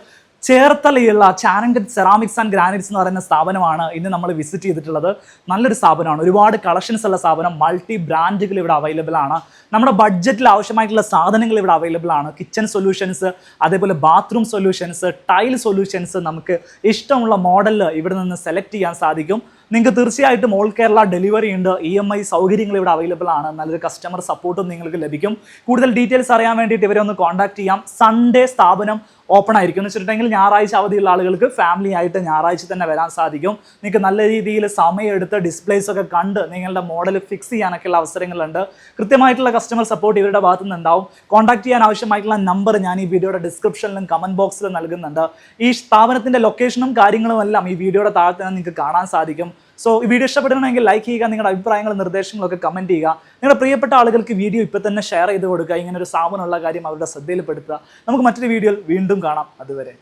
A: ചേർത്തലയുള്ള ചാനങ്കഡ് സെറാമിക്സ് ആൻഡ് ഗ്രാനൈറ്റ്സ് എന്ന് പറയുന്ന സ്ഥാപനമാണ് ഇന്ന് നമ്മൾ വിസിറ്റ് ചെയ്തിട്ടുള്ളത്. നല്ലൊരു സ്ഥാപനമാണ്, ഒരുപാട് കളക്ഷൻസ് ഉള്ള സ്ഥാപനം, മൾട്ടി ബ്രാൻഡുകൾ ഇവിടെ അവൈലബിൾ ആണ്. നമ്മുടെ ബഡ്ജറ്റിൽ ആവശ്യമായിട്ടുള്ള സാധനങ്ങൾ ഇവിടെ അവൈലബിൾ ആണ്. കിച്ചൺ സൊല്യൂഷൻസ്, അതേപോലെ ബാത്റൂം സൊല്യൂഷൻസ്, ടൈൽ സൊല്യൂഷൻസ്, നമുക്ക് ഇഷ്ടമുള്ള മോഡലിൽ ഇവിടെ നിന്ന് സെലക്ട് ചെയ്യാൻ സാധിക്കും. നിങ്ങൾക്ക് തീർച്ചയായിട്ടും ഓൾ കേരള ഡെലിവറി ഉണ്ട്, EMI സൗകര്യങ്ങൾ ഇവിടെ അവൈലബിൾ ആണ്. നല്ലൊരു കസ്റ്റമർ സപ്പോർട്ടും നിങ്ങൾക്ക് ലഭിക്കും. കൂടുതൽ ഡീറ്റെയിൽസ് അറിയാൻ വേണ്ടിയിട്ട് ഇവരെ ഒന്ന് കോൺടാക്ട് ചെയ്യാം. സൺഡേ സ്ഥാപനം ഓപ്പൺ ആയിരിക്കും എന്ന് വെച്ചിട്ടുണ്ടെങ്കിൽ ഞായറാഴ്ച അവധിയുള്ള ആളുകൾക്ക് ഫാമിലി ആയിട്ട് ഞായറാഴ്ച തന്നെ വരാൻ സാധിക്കും. നിങ്ങൾക്ക് നല്ല രീതിയിൽ സമയമെടുത്ത് ഡിസ്പ്ലേസ് ഒക്കെ കണ്ട് നിങ്ങളുടെ മോഡൽ ഫിക്സ് ചെയ്യാനൊക്കെയുള്ള അവസരങ്ങളുണ്ട്. കൃത്യമായിട്ടുള്ള കസ്റ്റമർ സപ്പോർട്ട് ഇവരുടെ ഭാഗത്തു നിന്ന് ഉണ്ടാവും. കോൺടാക്ട് ചെയ്യാൻ ആവശ്യമായിട്ടുള്ള നമ്പർ ഞാൻ ഈ വീഡിയോയുടെ ഡിസ്ക്രിപ്ഷനിലും കമന്റ് ബോക്സിലും നൽകുന്നുണ്ട്. ഈ സ്ഥാപനത്തിന്റെ ലൊക്കേഷനും കാര്യങ്ങളും എല്ലാം ഈ വീഡിയോയുടെ താഴത്ത് നിങ്ങൾക്ക് കാണാൻ സാധിക്കും. സോ ഈ വീഡിയോ ഇഷ്ടപ്പെടണമെങ്കിൽ ലൈക്ക് ചെയ്യുക, നിങ്ങളുടെ അഭിപ്രായങ്ങളും നിർദ്ദേശങ്ങളൊക്കെ കമൻറ്റ് ചെയ്യുക. നിങ്ങളുടെ പ്രിയപ്പെട്ട ആളുകൾക്ക് വീഡിയോ ഇപ്പോൾ തന്നെ ഷെയർ ചെയ്ത് കൊടുക്കുക. ഇങ്ങനെ ഒരു സ്ഥാപനമുള്ള കാര്യം അവരുടെ ശ്രദ്ധയിൽപ്പെടുത്തുക. നമുക്ക് മറ്റൊരു വീഡിയോയിൽ വീണ്ടും കാണാം. അതുവരെ.